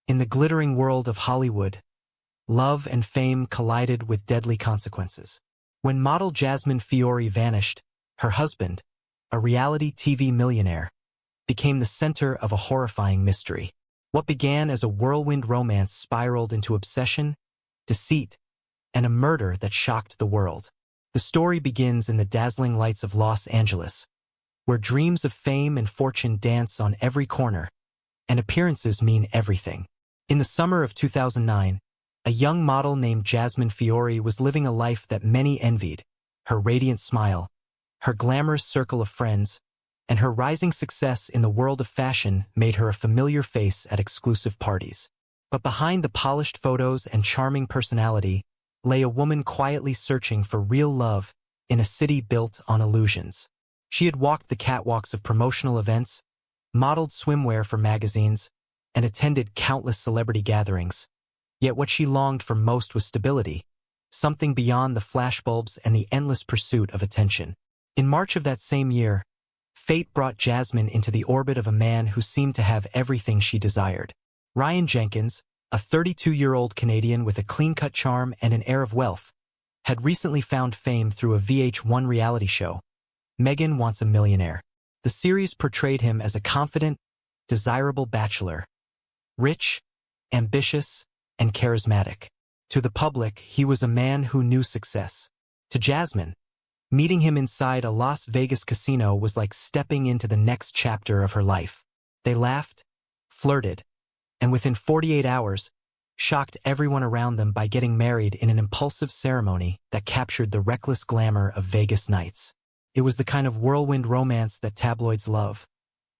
In the glittering world of Hollywood, love and fame collided with deadly consequences. When model Jasmine Fiore vanished, her husband, a reality TV millionaire, became the center of a horrifying mystery. What began as a whirlwind romance spiraled into obsession, deceit, and a murder that shocked the world. The story begins in the dazzling lights of Los Angeles, where dreams of fame and fortune dance on every corner, and appearances mean everything. In the summer of 2009, a young model named Jasmine Fiore was living a life that many envied. Her radiant smile, her glamorous circle of friends, and her rising success in the world of fashion made her a familiar face at exclusive parties. But behind the polished photos and charming personality lay a woman quietly searching for real love in a city built on illusions. She had walked the catwalks of promotional events, modeled swimwear for magazines, and attended countless celebrity gatherings. Yet what she longed for most was stability, something beyond the flashbulbs and the endless pursuit of attention. In March of that same year, fate brought Jasmine into the orbit of a man who seemed to have everything she desired. Ryan Jenkins, a 32-year-old Canadian with a clean-cut charm and an air of wealth, had recently found fame through a VH1 reality show, Megan Wants a Millionaire. The series portrayed him as a confident, desirable bachelor, rich, ambitious, and charismatic. To the public, he was a man who knew success. To Jasmine, meeting him inside a Las Vegas casino was like stepping into the next chapter of her life. They laughed, flirted, and within 48 hours, shocked everyone around them by getting married in an impulsive ceremony that captured the reckless glamour of Vegas nights. It was the kind of whirlwind romance that tabloids love,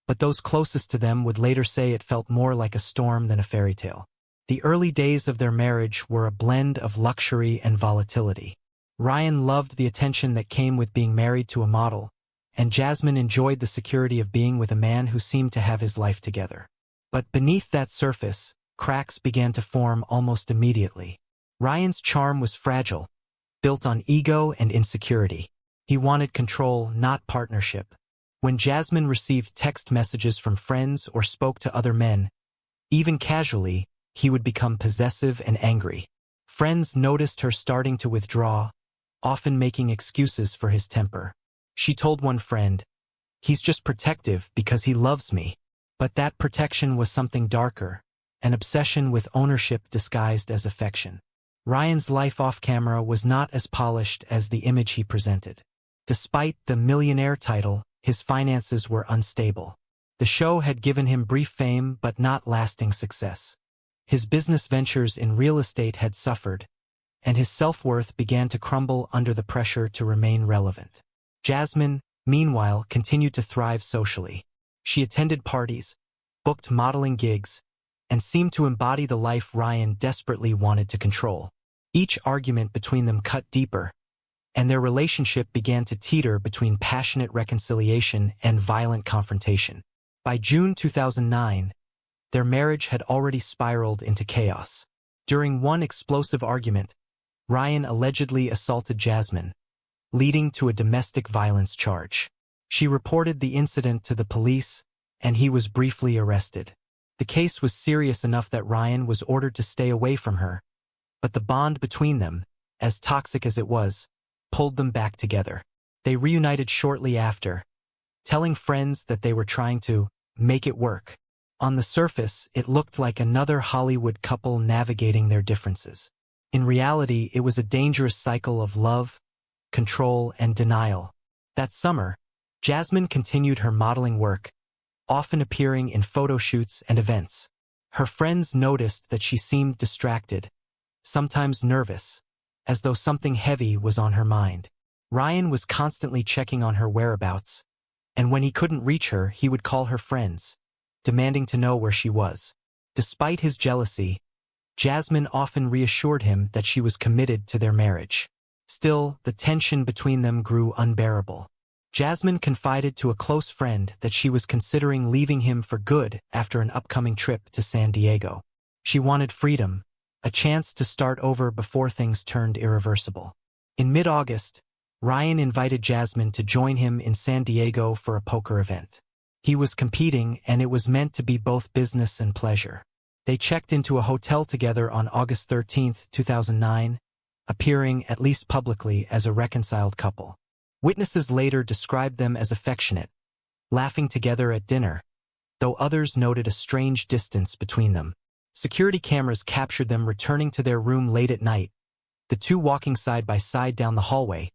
but those closest to them would later say it felt more like a storm than a fairy tale. The early days of their marriage were a blend of luxury and volatility. Ryan loved the attention that came with being married to a model, and Jasmine enjoyed the security of being with a man who seemed to have his life together. But beneath that surface, cracks began to form almost immediately. Ryan's charm was fragile, built on ego and insecurity. He wanted control, not partnership. When Jasmine received text messages from friends or spoke to other men, even casually, he would become possessive and angry. Friends noticed her starting to withdraw, often making excuses for his temper. She told one friend, "He's just protective because he loves me." But that protection was something darker, an obsession with ownership disguised as affection. Ryan's life off-camera was not as polished as the image he presented. Despite the millionaire title, his finances were unstable. The show had given him brief fame but not lasting success. His business ventures in real estate had suffered, and his self-worth began to crumble under the pressure to remain relevant. Jasmine, meanwhile, continued to thrive socially. She attended parties, booked modeling gigs, and seemed to embody the life Ryan desperately wanted to control. Each argument between them cut deeper, and their relationship began to teeter between passionate reconciliation and violent confrontation. By June 2009, their marriage had already spiraled into chaos. During one explosive argument, Ryan allegedly assaulted Jasmine, leading to a domestic violence charge. She reported the incident to the police, and he was briefly arrested. The case was serious enough that Ryan was ordered to stay away from her, but the bond between them, as toxic as it was, pulled them back together. They reunited shortly after, telling friends that they were trying to make it work. On the surface, it looked like another Hollywood couple navigating their differences. In reality, it was a dangerous cycle of love, control, and denial. That summer, Jasmine continued her modeling work, often appearing in photo shoots and events. Her friends noticed that she seemed distracted, sometimes nervous, as though something heavy was on her mind. Ryan was constantly checking on her whereabouts, and when he couldn't reach her, he would call her friends, demanding to know where she was. Despite his jealousy, Jasmine often reassured him that she was committed to their marriage. Still, the tension between them grew unbearable. Jasmine confided to a close friend that she was considering leaving him for good after an upcoming trip to San Diego. She wanted freedom, a chance to start over before things turned irreversible. In mid-August, Ryan invited Jasmine to join him in San Diego for a poker event. He was competing, and it was meant to be both business and pleasure. They checked into a hotel together on August 13, 2009, appearing, at least publicly, as a reconciled couple. Witnesses later described them as affectionate, laughing together at dinner, though others noted a strange distance between them. Security cameras captured them returning to their room late at night, the two walking side by side down the hallway,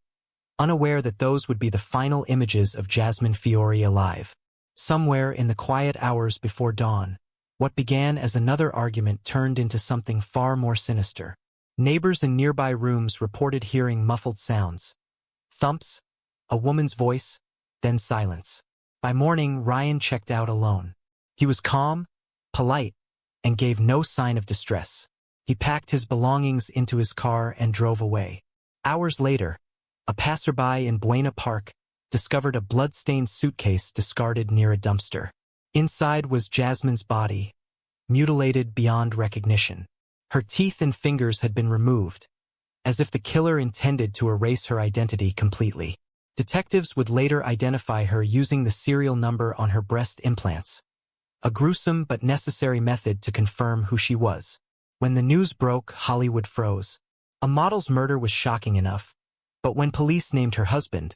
unaware that those would be the final images of Jasmine Fiore alive. Somewhere in the quiet hours before dawn, what began as another argument turned into something far more sinister. Neighbors in nearby rooms reported hearing muffled sounds. Thumps, a woman's voice, then silence. By morning, Ryan checked out alone. He was calm, polite, and gave no sign of distress. He packed his belongings into his car and drove away. Hours later, a passerby in Buena Park discovered a blood-stained suitcase discarded near a dumpster. Inside was Jasmine's body, mutilated beyond recognition. Her teeth and fingers had been removed, as if the killer intended to erase her identity completely. Detectives would later identify her using the serial number on her breast implants, a gruesome but necessary method to confirm who she was. When the news broke, Hollywood froze. A model's murder was shocking enough, but when police named her husband,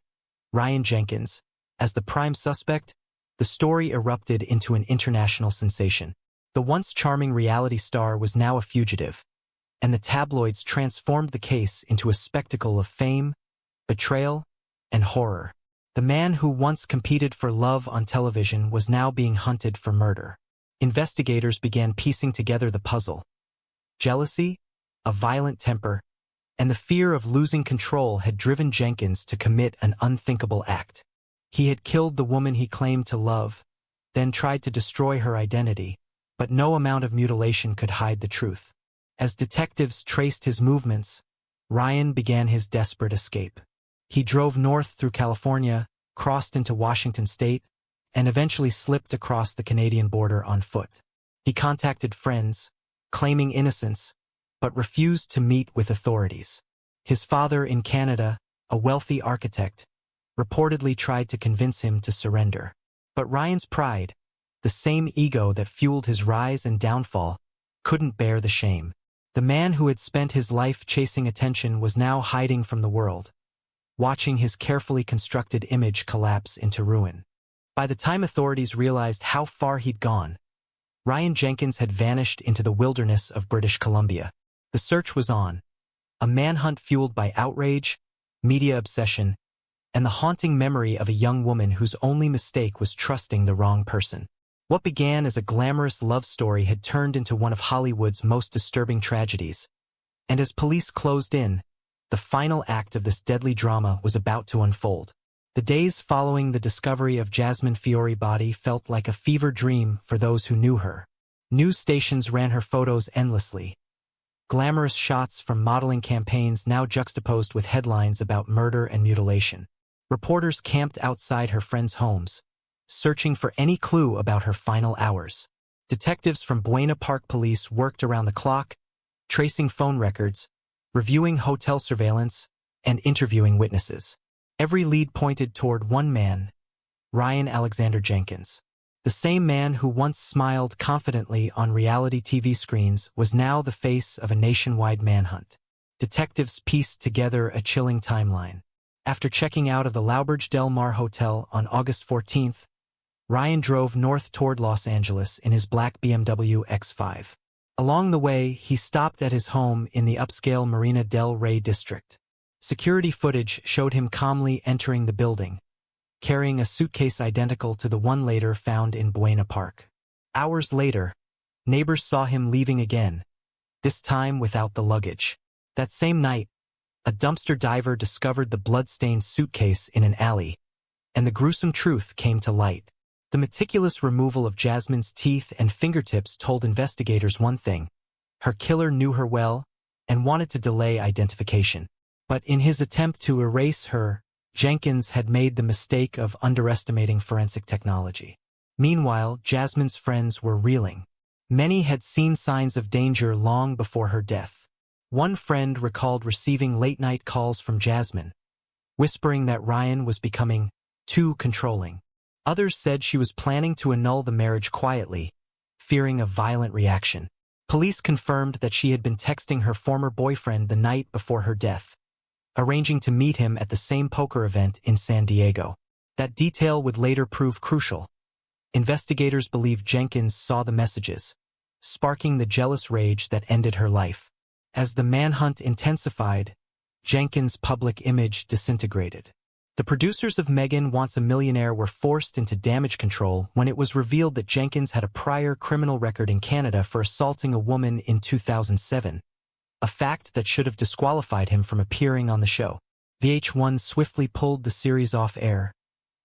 Ryan Jenkins, as the prime suspect, the story erupted into an international sensation. The once charming reality star was now a fugitive, and the tabloids transformed the case into a spectacle of fame, betrayal, and horror. The man who once competed for love on television was now being hunted for murder. Investigators began piecing together the puzzle. Jealousy, a violent temper, and the fear of losing control had driven Jenkins to commit an unthinkable act. He had killed the woman he claimed to love, then tried to destroy her identity, but no amount of mutilation could hide the truth. As detectives traced his movements, Ryan began his desperate escape. He drove north through California, crossed into Washington state, and eventually slipped across the Canadian border on foot. He contacted friends, claiming innocence, but refused to meet with authorities. His father in Canada, a wealthy architect, reportedly tried to convince him to surrender. But Ryan's pride, the same ego that fueled his rise and downfall, couldn't bear the shame. The man who had spent his life chasing attention was now hiding from the world, watching his carefully constructed image collapse into ruin. By the time authorities realized how far he'd gone, Ryan Jenkins had vanished into the wilderness of British Columbia. The search was on, a manhunt fueled by outrage, media obsession, and the haunting memory of a young woman whose only mistake was trusting the wrong person. What began as a glamorous love story had turned into one of Hollywood's most disturbing tragedies, and as police closed in, the final act of this deadly drama was about to unfold. The days following the discovery of Jasmine Fiore's body felt like a fever dream for those who knew her. News stations ran her photos endlessly, glamorous shots from modeling campaigns now juxtaposed with headlines about murder and mutilation. Reporters camped outside her friends' homes, searching for any clue about her final hours. Detectives from Buena Park Police worked around the clock, tracing phone records, reviewing hotel surveillance, and interviewing witnesses. Every lead pointed toward one man, Ryan Alexander Jenkins. The same man who once smiled confidently on reality TV screens was now the face of a nationwide manhunt. Detectives pieced together a chilling timeline. After checking out of the L'Auberge Del Mar Hotel on August 14th, Ryan drove north toward Los Angeles in his black BMW X5. Along the way, he stopped at his home in the upscale Marina del Rey district. Security footage showed him calmly entering the building, carrying a suitcase identical to the one later found in Buena Park. Hours later, neighbors saw him leaving again, this time without the luggage. That same night, a dumpster diver discovered the blood-stained suitcase in an alley, and the gruesome truth came to light. The meticulous removal of Jasmine's teeth and fingertips told investigators one thing: her killer knew her well and wanted to delay identification. But in his attempt to erase her, Jenkins had made the mistake of underestimating forensic technology. Meanwhile, Jasmine's friends were reeling. Many had seen signs of danger long before her death. One friend recalled receiving late-night calls from Jasmine, whispering that Ryan was becoming too controlling. Others said she was planning to annul the marriage quietly, fearing a violent reaction. Police confirmed that she had been texting her former boyfriend the night before her death, arranging to meet him at the same poker event in San Diego. That detail would later prove crucial. Investigators believe Jenkins saw the messages, sparking the jealous rage that ended her life. As the manhunt intensified, Jenkins' public image disintegrated. The producers of Megan Wants a Millionaire were forced into damage control when it was revealed that Jenkins had a prior criminal record in Canada for assaulting a woman in 2007, a fact that should have disqualified him from appearing on the show. VH1 swiftly pulled the series off air,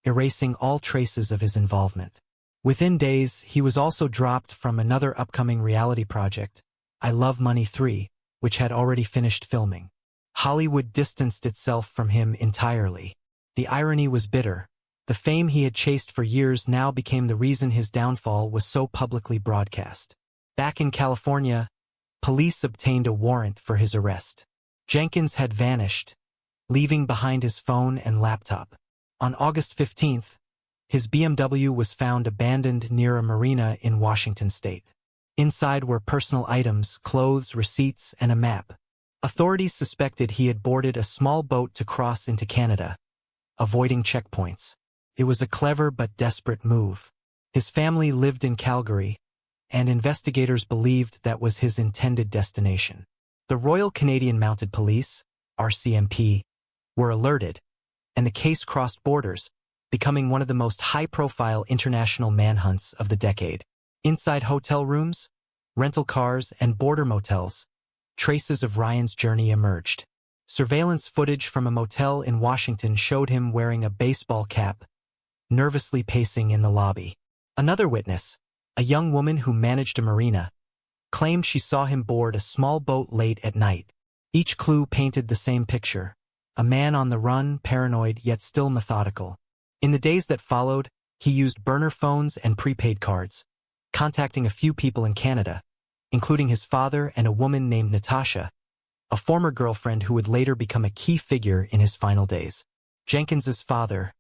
erasing all traces of his involvement. Within days, he was also dropped from another upcoming reality project, I Love Money 3, which had already finished filming. Hollywood distanced itself from him entirely. The irony was bitter. The fame he had chased for years now became the reason his downfall was so publicly broadcast. Back in California, police obtained a warrant for his arrest. Jenkins had vanished, leaving behind his phone and laptop. On August 15th, his BMW was found abandoned near a marina in Washington state. Inside were personal items, clothes, receipts, and a map. Authorities suspected he had boarded a small boat to cross into Canada, avoiding checkpoints. It was a clever but desperate move. His family lived in Calgary, and investigators believed that was his intended destination. The Royal Canadian Mounted Police, RCMP, were alerted, and the case crossed borders, becoming one of the most high-profile international manhunts of the decade. Inside hotel rooms, rental cars, and border motels, traces of Ryan's journey emerged. Surveillance footage from a motel in Washington showed him wearing a baseball cap, nervously pacing in the lobby. Another witness, a young woman who managed a marina, claimed she saw him board a small boat late at night. Each clue painted the same picture: a man on the run, paranoid yet still methodical. In the days that followed, he used burner phones and prepaid cards, contacting a few people in Canada, including his father and a woman named Natasha, a former girlfriend who would later become a key figure in his final days. Jenkins's father,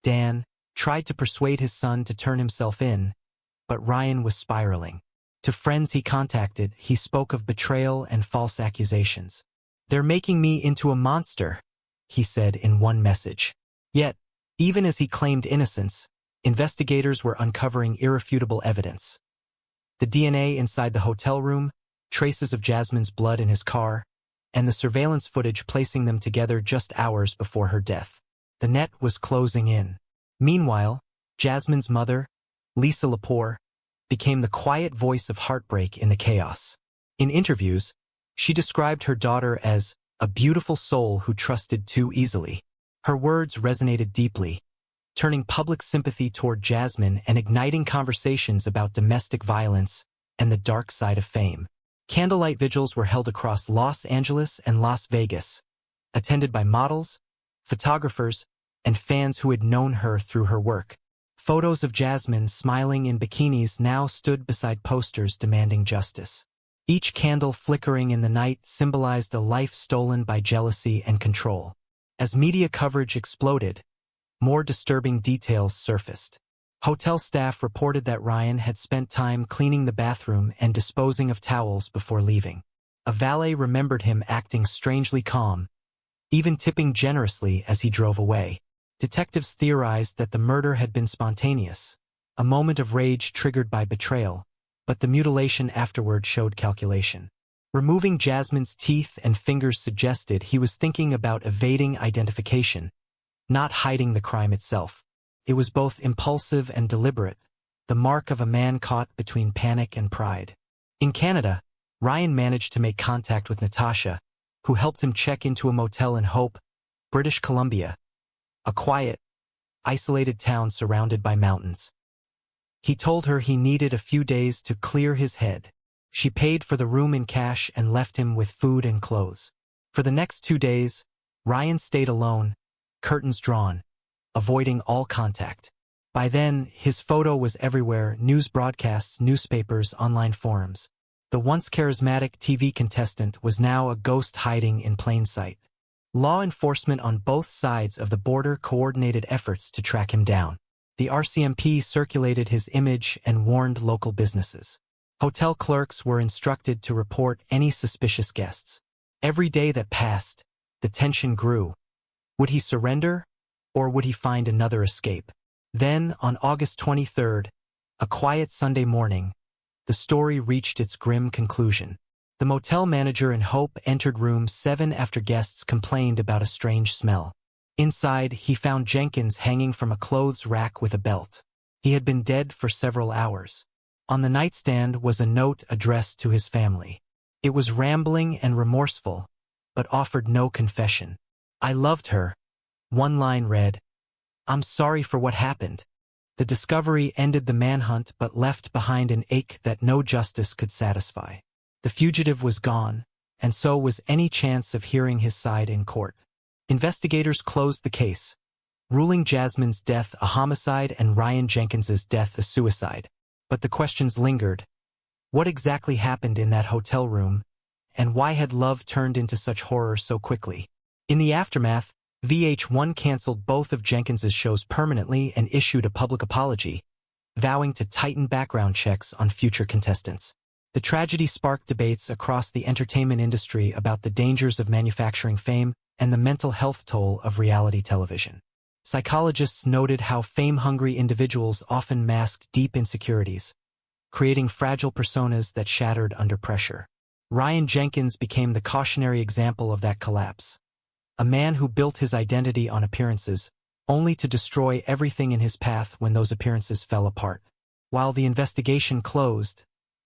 Dan, tried to persuade his son to turn himself in, but Ryan was spiraling. To friends he contacted, he spoke of betrayal and false accusations. "They're making me into a monster," he said in one message. Yet, even as he claimed innocence, investigators were uncovering irrefutable evidence. The DNA inside the hotel room, traces of Jasmine's blood in his car, and the surveillance footage placing them together just hours before her death. The net was closing in. Meanwhile, Jasmine's mother, Lisa Lepore, became the quiet voice of heartbreak in the chaos. In interviews, she described her daughter as a beautiful soul who trusted too easily. Her words resonated deeply, turning public sympathy toward Jasmine and igniting conversations about domestic violence and the dark side of fame. Candlelight vigils were held across Los Angeles and Las Vegas, attended by models, photographers, and fans who had known her through her work. Photos of Jasmine smiling in bikinis now stood beside posters demanding justice. Each candle flickering in the night symbolized a life stolen by jealousy and control. As media coverage exploded, more disturbing details surfaced. Hotel staff reported that Ryan had spent time cleaning the bathroom and disposing of towels before leaving. A valet remembered him acting strangely calm, even tipping generously as he drove away. Detectives theorized that the murder had been spontaneous, a moment of rage triggered by betrayal, but the mutilation afterward showed calculation. Removing Jasmine's teeth and fingers suggested he was thinking about evading identification, not hiding the crime itself. It was both impulsive and deliberate, the mark of a man caught between panic and pride. In Canada, Ryan managed to make contact with Natasha, who helped him check into a motel in Hope, British Columbia, a quiet, isolated town surrounded by mountains. He told her he needed a few days to clear his head. She paid for the room in cash and left him with food and clothes. For the next 2 days, Ryan stayed alone, curtains drawn, avoiding all contact. By then, his photo was everywhere: news broadcasts, newspapers, online forums. The once charismatic TV contestant was now a ghost hiding in plain sight. Law enforcement on both sides of the border coordinated efforts to track him down. The RCMP circulated his image and warned local businesses. Hotel clerks were instructed to report any suspicious guests. Every day that passed, the tension grew. Would he surrender, or would he find another escape? Then, on August 23rd, a quiet Sunday morning, the story reached its grim conclusion. The motel manager in Hope entered room 7 after guests complained about a strange smell. Inside, he found Jenkins hanging from a clothes rack with a belt. He had been dead for several hours. On the nightstand was a note addressed to his family. It was rambling and remorseful, but offered no confession. "I loved her." One line read, "I'm sorry for what happened." The discovery ended the manhunt but left behind an ache that no justice could satisfy. The fugitive was gone, and so was any chance of hearing his side in court. Investigators closed the case, ruling Jasmine's death a homicide and Ryan Jenkins's death a suicide. But the questions lingered. What exactly happened in that hotel room, and why had love turned into such horror so quickly? In the aftermath, VH1 canceled both of Jenkins's shows permanently and issued a public apology, vowing to tighten background checks on future contestants. The tragedy sparked debates across the entertainment industry about the dangers of manufacturing fame and the mental health toll of reality television. Psychologists noted how fame-hungry individuals often masked deep insecurities, creating fragile personas that shattered under pressure. Ryan Jenkins became the cautionary example of that collapse. A man who built his identity on appearances, only to destroy everything in his path when those appearances fell apart. While the investigation closed,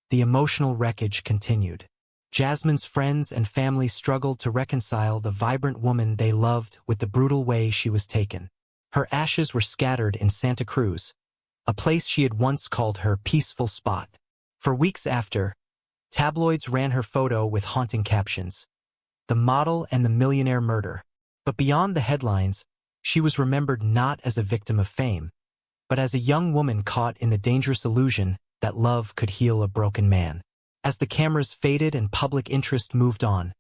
the emotional wreckage continued. Jasmine's friends and family struggled to reconcile the vibrant woman they loved with the brutal way she was taken. Her ashes were scattered in Santa Cruz, a place she had once called her peaceful spot. For weeks after, tabloids ran her photo with haunting captions, "The model and the millionaire murder." But beyond the headlines, she was remembered not as a victim of fame, but as a young woman caught in the dangerous illusion that love could heal a broken man. As the cameras faded and public interest moved on,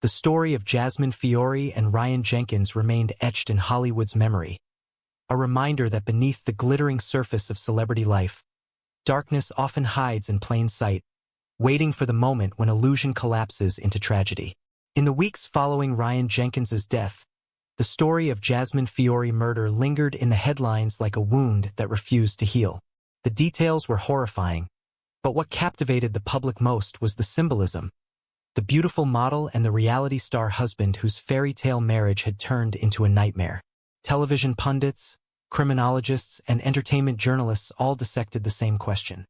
the story of Jasmine Fiore and Ryan Jenkins remained etched in Hollywood's memory, a reminder that beneath the glittering surface of celebrity life, darkness often hides in plain sight, waiting for the moment when illusion collapses into tragedy. In the weeks following Ryan Jenkins's death, the story of Jasmine Fiore murder lingered in the headlines like a wound that refused to heal. The details were horrifying, but what captivated the public most was the symbolism. The beautiful model and the reality star husband whose fairy tale marriage had turned into a nightmare. Television pundits, criminologists, and entertainment journalists all dissected the same question.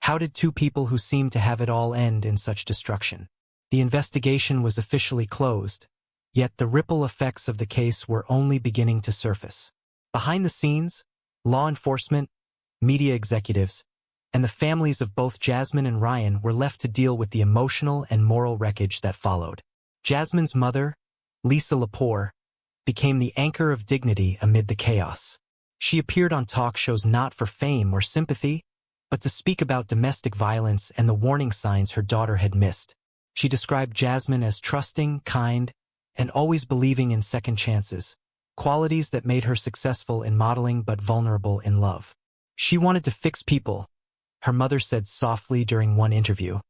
How did two people who seemed to have it all end in such destruction? The investigation was officially closed, yet the ripple effects of the case were only beginning to surface. Behind the scenes, law enforcement, media executives, and the families of both Jasmine and Ryan were left to deal with the emotional and moral wreckage that followed. Jasmine's mother, Lisa Lepore, became the anchor of dignity amid the chaos. She appeared on talk shows not for fame or sympathy, but to speak about domestic violence and the warning signs her daughter had missed. She described Jasmine as trusting, kind, and always believing in second chances, qualities that made her successful in modeling but vulnerable in love. "She wanted to fix people," her mother said softly during one interview.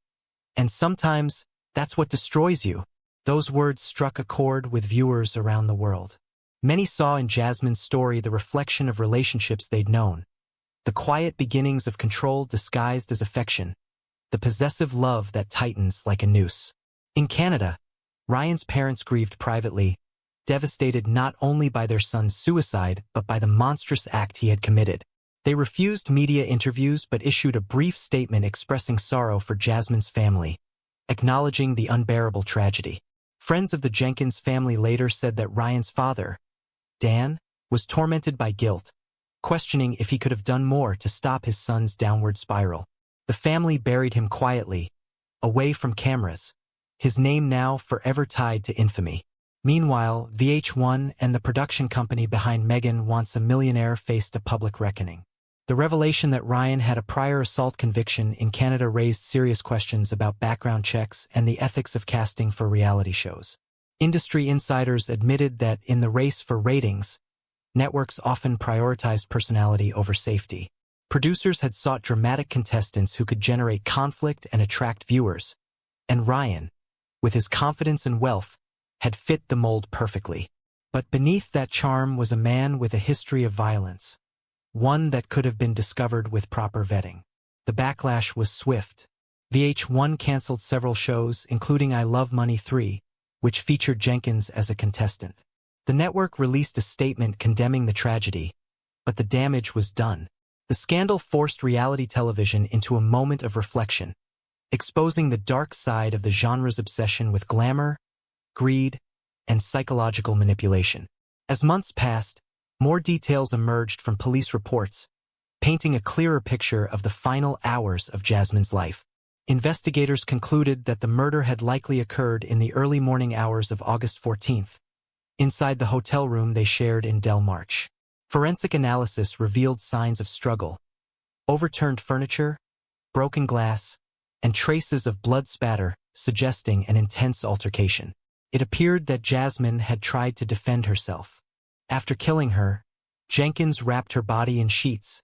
"And sometimes, that's what destroys you." Those words struck a chord with viewers around the world. Many saw in Jasmine's story the reflection of relationships they'd known. The quiet beginnings of control disguised as affection, the possessive love that tightens like a noose. In Canada, Ryan's parents grieved privately, devastated not only by their son's suicide but by the monstrous act he had committed. They refused media interviews but issued a brief statement expressing sorrow for Jasmine's family, acknowledging the unbearable tragedy. Friends of the Jenkins family later said that Ryan's father, Dan, was tormented by guilt, questioning if he could have done more to stop his son's downward spiral. The family buried him quietly, away from cameras, his name now forever tied to infamy. Meanwhile, VH1 and the production company behind Megan Wants a Millionaire faced a public reckoning. The revelation that Ryan had a prior assault conviction in Canada raised serious questions about background checks and the ethics of casting for reality shows. Industry insiders admitted that in the race for ratings, networks often prioritized personality over safety. Producers had sought dramatic contestants who could generate conflict and attract viewers, and Ryan, with his confidence and wealth, had fit the mold perfectly. But beneath that charm was a man with a history of violence, one that could have been discovered with proper vetting. The backlash was swift. VH1 canceled several shows, including I Love Money 3, which featured Jenkins as a contestant. The network released a statement condemning the tragedy, but the damage was done. The scandal forced reality television into a moment of reflection, exposing the dark side of the genre's obsession with glamour, greed, and psychological manipulation. As months passed, more details emerged from police reports, painting a clearer picture of the final hours of Jasmine's life. Investigators concluded that the murder had likely occurred in the early morning hours of August 14th, inside the hotel room they shared in Del March. Forensic analysis revealed signs of struggle, overturned furniture, broken glass, and traces of blood spatter, suggesting an intense altercation. It appeared that Jasmine had tried to defend herself. After killing her, Jenkins wrapped her body in sheets,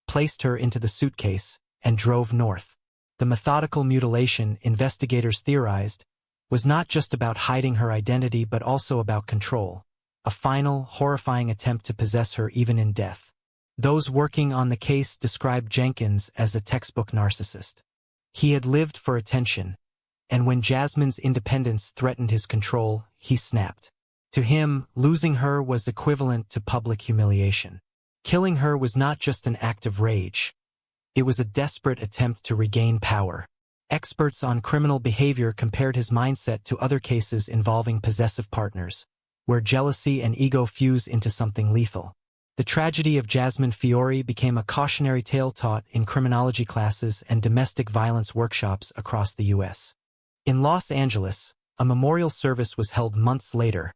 placed her into the suitcase, and drove north. The methodical mutilation, investigators theorized, was not just about hiding her identity but also about control, a final, horrifying attempt to possess her even in death. Those working on the case described Jenkins as a textbook narcissist. He had lived for attention, and when Jasmine's independence threatened his control, he snapped. To him, losing her was equivalent to public humiliation. Killing her was not just an act of rage. It was a desperate attempt to regain power. Experts on criminal behavior compared his mindset to other cases involving possessive partners, where jealousy and ego fuse into something lethal. The tragedy of Jasmine Fiore became a cautionary tale taught in criminology classes and domestic violence workshops across the U.S. In Los Angeles, a memorial service was held months later,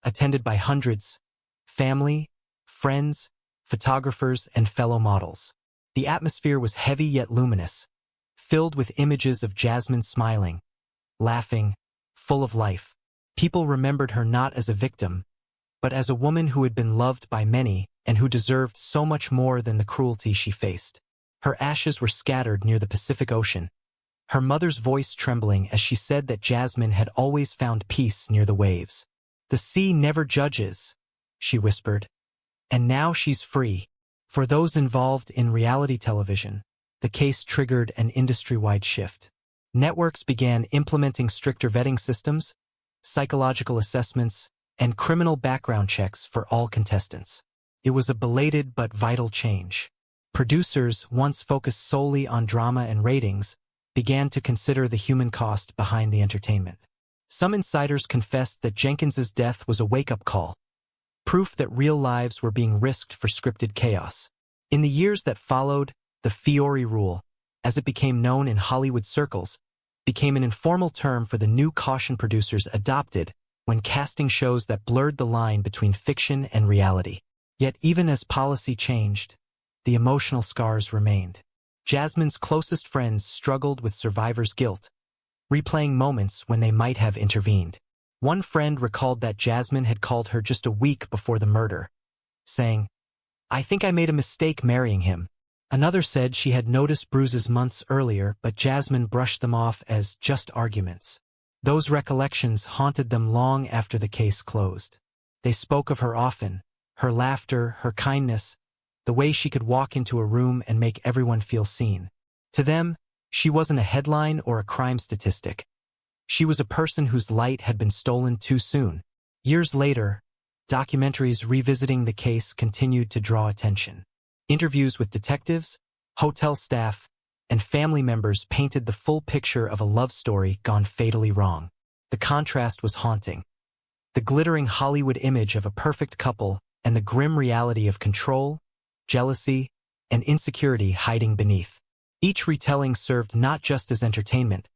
attended by hundreds, family, friends, photographers, and fellow models. The atmosphere was heavy yet luminous, filled with images of Jasmine smiling, laughing, full of life. People remembered her not as a victim, but as a woman who had been loved by many and who deserved so much more than the cruelty she faced. Her ashes were scattered near the Pacific Ocean, her mother's voice trembling as she said that Jasmine had always found peace near the waves. "The sea never judges," she whispered, "and now she's free." For those involved in reality television, the case triggered an industry-wide shift. Networks began implementing stricter vetting systems, psychological assessments, and criminal background checks for all contestants. It was a belated but vital change. Producers, once focused solely on drama and ratings, began to consider the human cost behind the entertainment. Some insiders confessed that Jenkins's death was a wake-up call, proof that real lives were being risked for scripted chaos. In the years that followed, the Fiore rule, as it became known in Hollywood circles, became an informal term for the new caution producers adopted when casting shows that blurred the line between fiction and reality. Yet even as policy changed, the emotional scars remained. Jasmine's closest friends struggled with survivor's guilt, replaying moments when they might have intervened. One friend recalled that Jasmine had called her just a week before the murder, saying, "I think I made a mistake marrying him." Another said she had noticed bruises months earlier, but Jasmine brushed them off as just arguments. Those recollections haunted them long after the case closed. They spoke of her often, her laughter, her kindness, the way she could walk into a room and make everyone feel seen. To them, she wasn't a headline or a crime statistic. She was a person whose light had been stolen too soon. Years later, documentaries revisiting the case continued to draw attention. Interviews with detectives, hotel staff, and family members painted the full picture of a love story gone fatally wrong. The contrast was haunting. The glittering Hollywood image of a perfect couple and the grim reality of control, jealousy, and insecurity hiding beneath. Each retelling served not just as entertainment,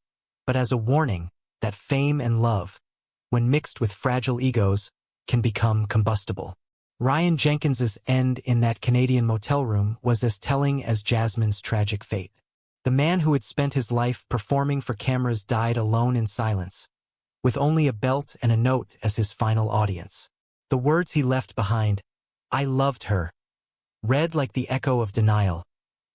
but as a warning that fame and love, when mixed with fragile egos, can become combustible. Ryan Jenkins's end in that Canadian motel room was as telling as Jasmine's tragic fate. The man who had spent his life performing for cameras died alone in silence, with only a belt and a note as his final audience. The words he left behind, "I loved her," read like the echo of denial,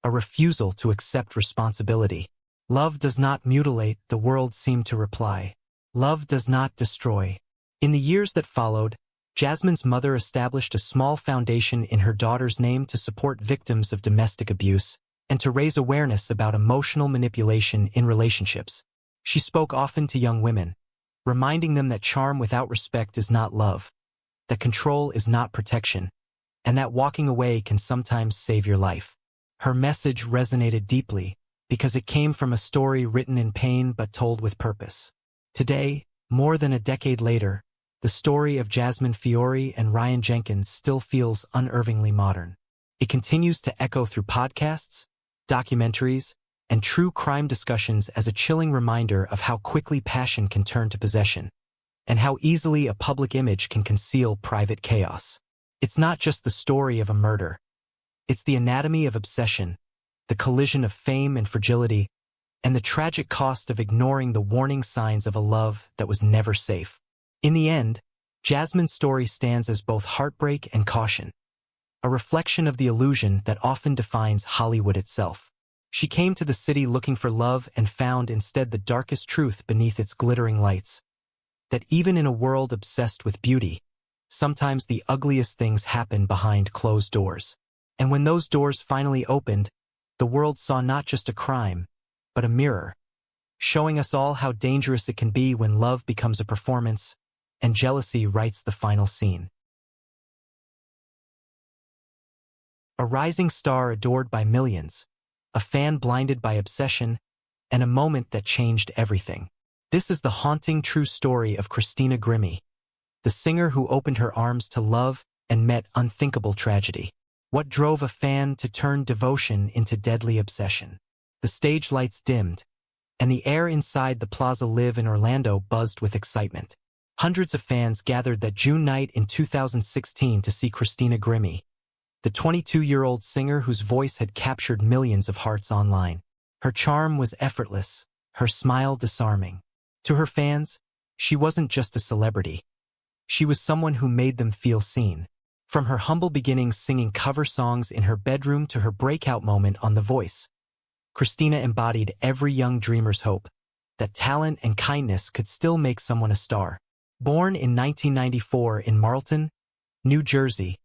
a refusal to accept responsibility. Love does not mutilate, the world seemed to reply. Love does not destroy. In the years that followed, Jasmine's mother established a small foundation in her daughter's name to support victims of domestic abuse and to raise awareness about emotional manipulation in relationships. She spoke often to young women, reminding them that charm without respect is not love, that control is not protection, and that walking away can sometimes save your life. Her message resonated deeply because it came from a story written in pain but told with purpose. Today, more than a decade later, the story of Jasmine Fiore and Ryan Jenkins still feels unervingly modern. It continues to echo through podcasts, documentaries, and true crime discussions as a chilling reminder of how quickly passion can turn to possession, and how easily a public image can conceal private chaos. It's not just the story of a murder. It's the anatomy of obsession, the collision of fame and fragility, and the tragic cost of ignoring the warning signs of a love that was never safe. In the end, Jasmine's story stands as both heartbreak and caution, a reflection of the illusion that often defines Hollywood itself. She came to the city looking for love and found instead the darkest truth beneath its glittering lights. That even in a world obsessed with beauty, sometimes the ugliest things happen behind closed doors. And when those doors finally opened, the world saw not just a crime, but a mirror, showing us all how dangerous it can be when love becomes a performance and jealousy writes the final scene. A rising star adored by millions, a fan blinded by obsession, and a moment that changed everything. This is the haunting true story of Christina Grimmie, the singer who opened her arms to love and met unthinkable tragedy. What drove a fan to turn devotion into deadly obsession? The stage lights dimmed, and the air inside the Plaza Live in Orlando buzzed with excitement. Hundreds of fans gathered that June night in 2016 to see Christina Grimmie, the 22-year-old singer whose voice had captured millions of hearts online. Her charm was effortless, her smile disarming. To her fans, she wasn't just a celebrity. She was someone who made them feel seen. From her humble beginnings singing cover songs in her bedroom to her breakout moment on The Voice, Christina embodied every young dreamer's hope that talent and kindness could still make someone a star. Born in 1994 in Marlton, New Jersey,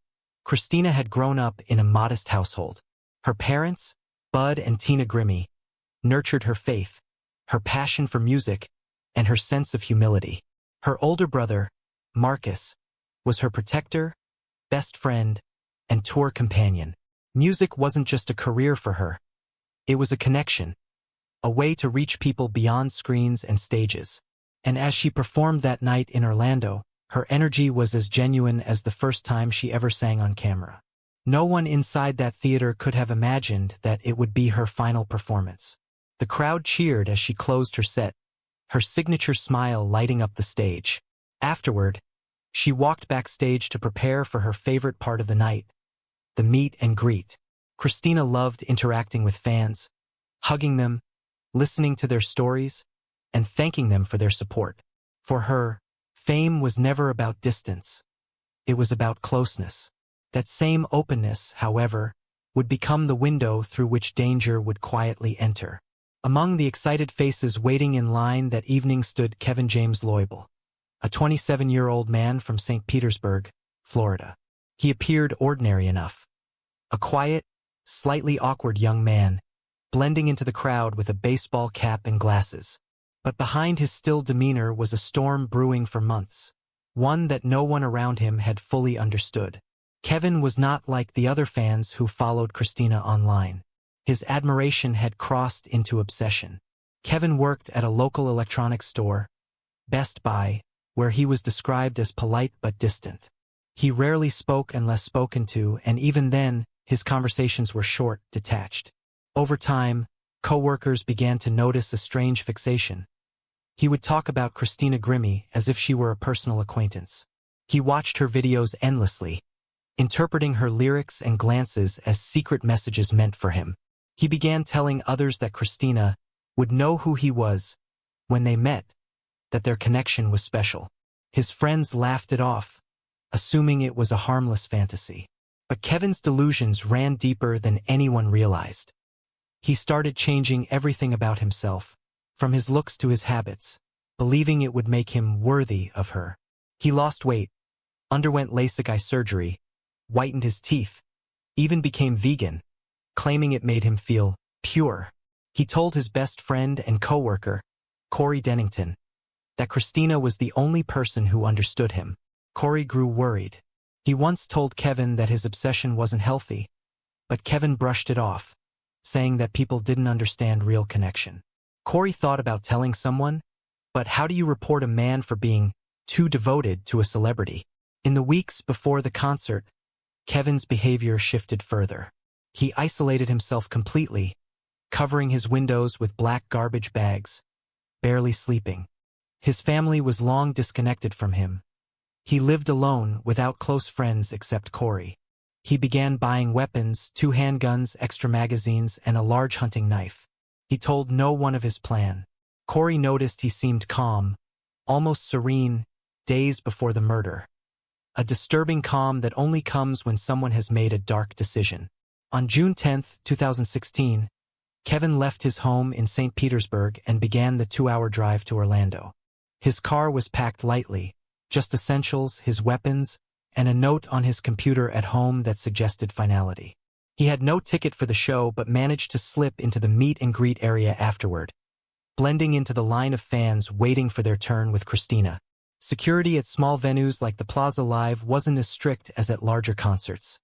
Christina had grown up in a modest household. Her parents, Bud and Tina Grimmie, nurtured her faith, her passion for music, and her sense of humility. Her older brother, Marcus, was her protector, best friend, and tour companion. Music wasn't just a career for her. It was a connection, a way to reach people beyond screens and stages. And as she performed that night in Orlando, her energy was as genuine as the first time she ever sang on camera. No one inside that theater could have imagined that it would be her final performance. The crowd cheered as she closed her set, her signature smile lighting up the stage. Afterward, she walked backstage to prepare for her favorite part of the night, the meet and greet. Christina loved interacting with fans, hugging them, listening to their stories, and thanking them for their support. For her, fame was never about distance. It was about closeness. That same openness, however, would become the window through which danger would quietly enter. Among the excited faces waiting in line that evening stood Kevin James Loibl, a 27-year-old man from St. Petersburg, Florida. He appeared ordinary enough. A quiet, slightly awkward young man, blending into the crowd with a baseball cap and glasses. But behind his still demeanor was a storm brewing for months, one that no one around him had fully understood. Kevin was not like the other fans who followed Christina online. His admiration had crossed into obsession. Kevin worked at a local electronics store, Best Buy, where he was described as polite but distant. He rarely spoke unless spoken to, and even then, his conversations were short, detached. Over time, coworkers began to notice a strange fixation. He would talk about Christina Grimmie as if she were a personal acquaintance. He watched her videos endlessly, interpreting her lyrics and glances as secret messages meant for him. He began telling others that Christina would know who he was when they met, that their connection was special. His friends laughed it off, assuming it was a harmless fantasy. But Kevin's delusions ran deeper than anyone realized. He started changing everything about himself, from his looks to his habits, believing it would make him worthy of her. He lost weight, underwent LASIK eye surgery, whitened his teeth, even became vegan, claiming it made him feel pure. He told his best friend and co-worker, Corey Dennington, that Christina was the only person who understood him. Corey grew worried. He once told Kevin that his obsession wasn't healthy, but Kevin brushed it off, saying that people didn't understand real connection. Corey thought about telling someone, but how do you report a man for being too devoted to a celebrity? In the weeks before the concert, Kevin's behavior shifted further. He isolated himself completely, covering his windows with black garbage bags, barely sleeping. His family was long disconnected from him. He lived alone without close friends except Corey. He began buying weapons, 2 handguns, extra magazines, and a large hunting knife. He told no one of his plan. Corey noticed he seemed calm, almost serene, days before the murder. A disturbing calm that only comes when someone has made a dark decision. On June 10, 2016, Kevin left his home in St. Petersburg and began the 2-hour drive to Orlando. His car was packed lightly, just essentials, his weapons, and a note on his computer at home that suggested finality. He had no ticket for the show but managed to slip into the meet and greet area afterward, blending into the line of fans waiting for their turn with Christina. Security at small venues like the Plaza Live wasn't as strict as at larger concerts.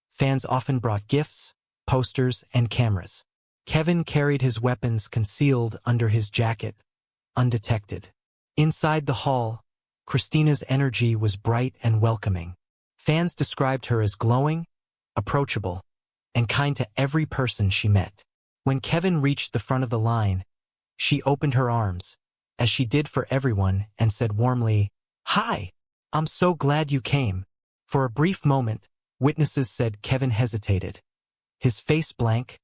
Fans often brought gifts, posters, and cameras. Kevin carried his weapons concealed under his jacket, undetected. Inside the hall, Christina's energy was bright and welcoming. Fans described her as glowing, approachable, and kind to every person she met. When Kevin reached the front of the line, she opened her arms, as she did for everyone, and said warmly, "Hi, I'm so glad you came." For a brief moment, witnesses said Kevin hesitated, his face blank,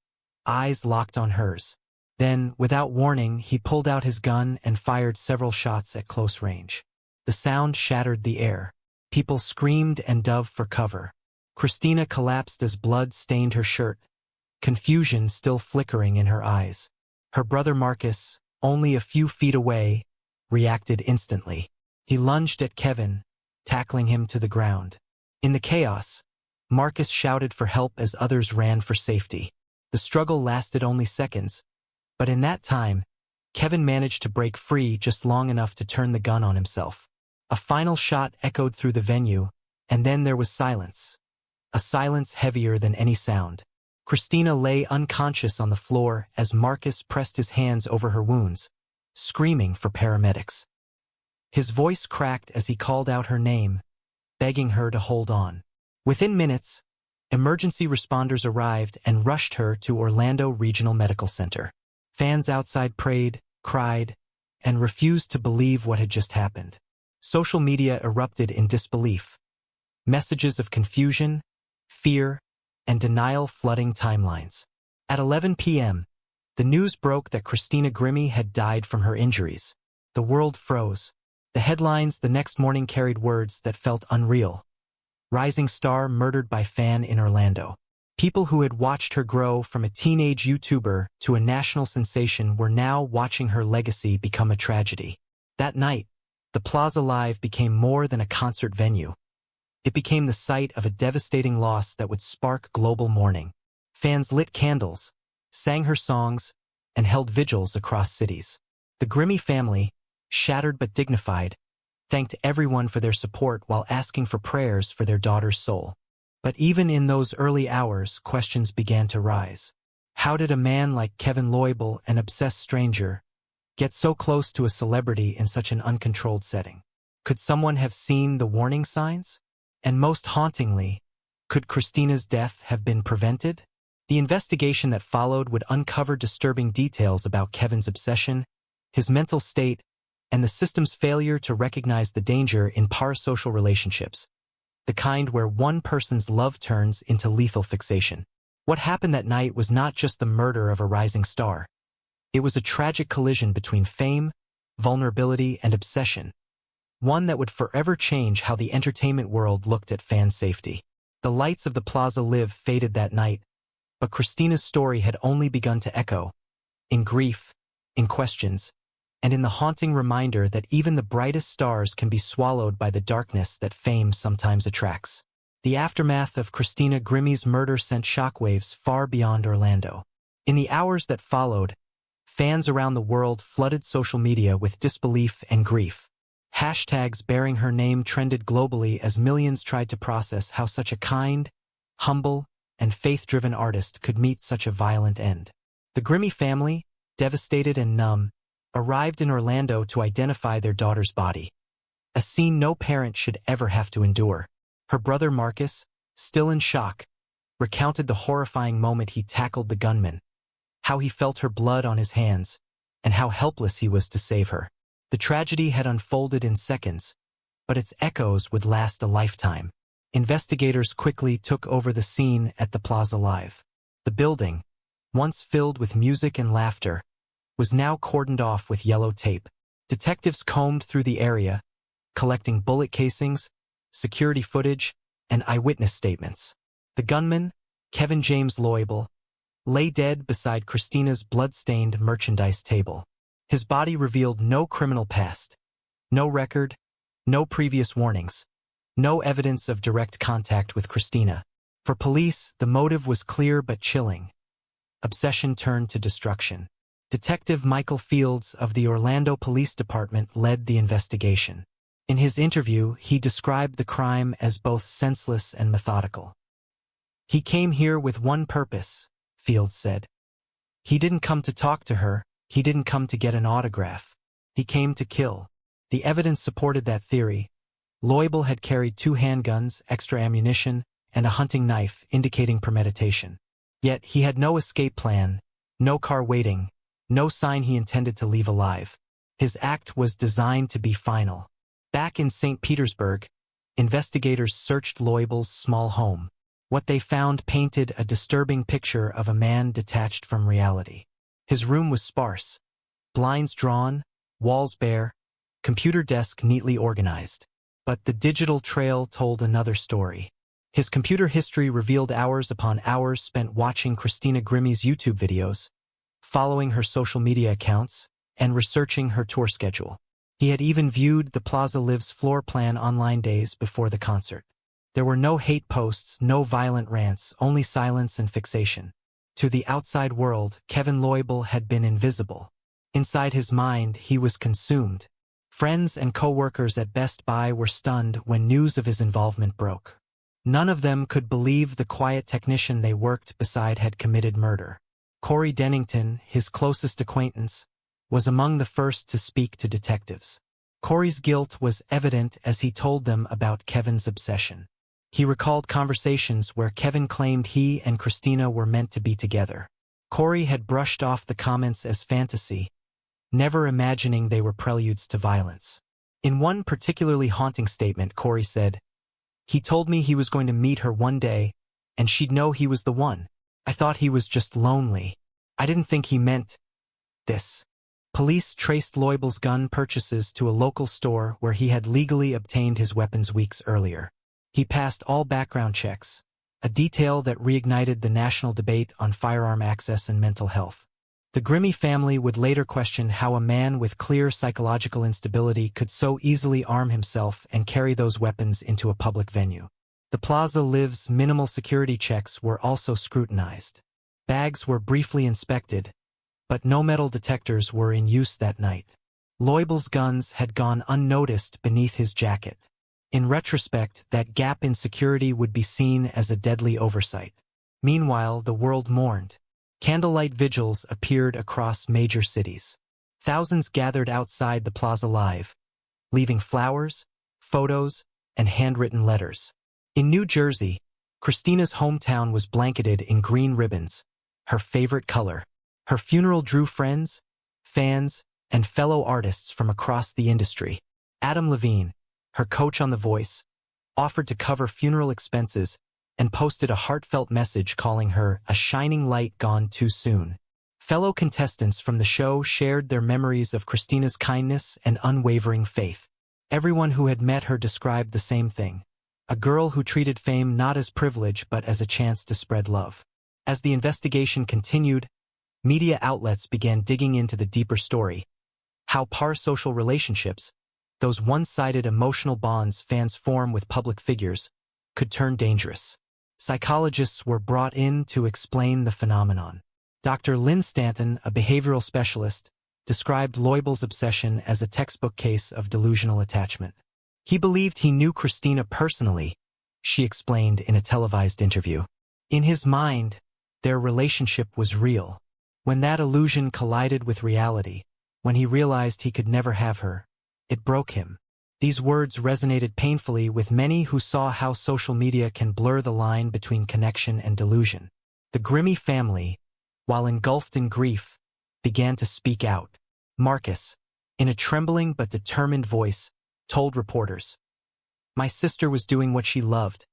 eyes locked on hers. Then, without warning, he pulled out his gun and fired several shots at close range. The sound shattered the air. People screamed and dove for cover. Christina collapsed as blood stained her shirt, confusion still flickering in her eyes. Her brother Marcus, only a few feet away, reacted instantly. He lunged at Kevin, tackling him to the ground. In the chaos, Marcus shouted for help as others ran for safety. The struggle lasted only seconds, but in that time, Kevin managed to break free just long enough to turn the gun on himself. A final shot echoed through the venue, and then there was silence. A silence heavier than any sound. Christina lay unconscious on the floor as Marcus pressed his hands over her wounds, screaming for paramedics. His voice cracked as he called out her name, begging her to hold on. Within minutes, emergency responders arrived and rushed her to Orlando Regional Medical Center. Fans outside prayed, cried, and refused to believe what had just happened. Social media erupted in disbelief. Messages of confusion, fear, and denial flooding timelines. At 11 p.m., the news broke that Christina Grimmie had died from her injuries. The world froze. The headlines the next morning carried words that felt unreal. Rising star murdered by fan in Orlando. People who had watched her grow from a teenage YouTuber to a national sensation were now watching her legacy become a tragedy. That night, the Plaza Live became more than a concert venue. It became the site of a devastating loss that would spark global mourning. Fans lit candles, sang her songs, and held vigils across cities. The Grimmie family, shattered but dignified, thanked everyone for their support while asking for prayers for their daughter's soul. But even in those early hours, questions began to rise. How did a man like Kevin Loibl, an obsessed stranger, get so close to a celebrity in such an uncontrolled setting? Could someone have seen the warning signs? And most hauntingly, could Christina's death have been prevented? The investigation that followed would uncover disturbing details about Kevin's obsession, his mental state, and the system's failure to recognize the danger in parasocial relationships, the kind where one person's love turns into lethal fixation. What happened that night was not just the murder of a rising star. It was a tragic collision between fame, vulnerability, and obsession, one that would forever change how the entertainment world looked at fan safety. The lights of the Plaza Live faded that night, But Christina's story had only begun to echo, in grief, in questions, and in the haunting reminder that even the brightest stars can be swallowed by the darkness that fame sometimes attracts. The aftermath of Christina Grimmie's murder sent shockwaves far beyond Orlando. In the hours that followed, fans around the world flooded social media with disbelief and grief. Hashtags bearing her name trended globally as millions tried to process how such a kind, humble, and faith-driven artist could meet such a violent end. The Grimmie family, devastated and numb, arrived in Orlando to identify their daughter's body. A scene no parent should ever have to endure. Her brother Marcus, still in shock, recounted the horrifying moment he tackled the gunman, how he felt her blood on his hands, and how helpless he was to save her. The tragedy had unfolded in seconds, but its echoes would last a lifetime. Investigators quickly took over the scene at the Plaza Live. The building, once filled with music and laughter, was now cordoned off with yellow tape. Detectives combed through the area, collecting bullet casings, security footage, and eyewitness statements. The gunman, Kevin James Loibl, lay dead beside Christina's blood-stained merchandise table. His body revealed no criminal past, no record, no previous warnings, no evidence of direct contact with Christina. For police, the motive was clear but chilling. Obsession turned to destruction. Detective Michael Fields of the Orlando Police Department led the investigation. In his interview, he described the crime as both senseless and methodical. "He came here with one purpose," Fields said. "He didn't come to talk to her, he didn't come to get an autograph. He came to kill." The evidence supported that theory. Loibl had carried 2 handguns, extra ammunition, and a hunting knife, indicating premeditation. Yet he had no escape plan, no car waiting, no sign he intended to leave alive. His act was designed to be final. Back in St. Petersburg, investigators searched Loibl's small home. What they found painted a disturbing picture of a man detached from reality. His room was sparse, blinds drawn, walls bare, computer desk neatly organized. But the digital trail told another story. His computer history revealed hours upon hours spent watching Christina Grimmie's YouTube videos, following her social media accounts, and researching her tour schedule. He had even viewed the Plaza Live's floor plan online days before the concert. There were no hate posts, no violent rants, only silence and fixation. To the outside world, Kevin Loibl had been invisible. Inside his mind, he was consumed. Friends and co-workers at Best Buy were stunned when news of his involvement broke. None of them could believe the quiet technician they worked beside had committed murder. Corey Dennington, his closest acquaintance, was among the first to speak to detectives. Corey's guilt was evident as he told them about Kevin's obsession. He recalled conversations where Kevin claimed he and Christina were meant to be together. Corey had brushed off the comments as fantasy, never imagining they were preludes to violence. In one particularly haunting statement, Corey said, "He told me he was going to meet her one day, and she'd know he was the one. I thought he was just lonely. I didn't think he meant this." Police traced Loibl's gun purchases to a local store where he had legally obtained his weapons weeks earlier. He passed all background checks, a detail that reignited the national debate on firearm access and mental health. The Grimmie family would later question how a man with clear psychological instability could so easily arm himself and carry those weapons into a public venue. The Plaza Live's minimal security checks were also scrutinized. Bags were briefly inspected, but no metal detectors were in use that night. Loibl's guns had gone unnoticed beneath his jacket. In retrospect, that gap in security would be seen as a deadly oversight. Meanwhile, the world mourned. Candlelight vigils appeared across major cities. Thousands gathered outside the Plaza Live, leaving flowers, photos, and handwritten letters. In New Jersey, Christina's hometown was blanketed in green ribbons, her favorite color. Her funeral drew friends, fans, and fellow artists from across the industry. Adam Levine, her coach on The Voice, offered to cover funeral expenses and posted a heartfelt message calling her a shining light gone too soon. Fellow contestants from the show shared their memories of Christina's kindness and unwavering faith. Everyone who had met her described the same thing: a girl who treated fame not as privilege but as a chance to spread love. As the investigation continued, media outlets began digging into the deeper story, how parasocial relationships, those one-sided emotional bonds fans form with public figures, could turn dangerous. Psychologists were brought in to explain the phenomenon. Dr. Lynn Stanton, a behavioral specialist, described Leibel's obsession as a textbook case of delusional attachment. He believed he knew Christina personally, she explained in a televised interview. In his mind, their relationship was real. When that illusion collided with reality, when he realized he could never have her, it broke him. These words resonated painfully with many who saw how social media can blur the line between connection and delusion. The Grimmie family, while engulfed in grief, began to speak out. Marcus, in a trembling but determined voice, told reporters, "My sister was doing what she loved,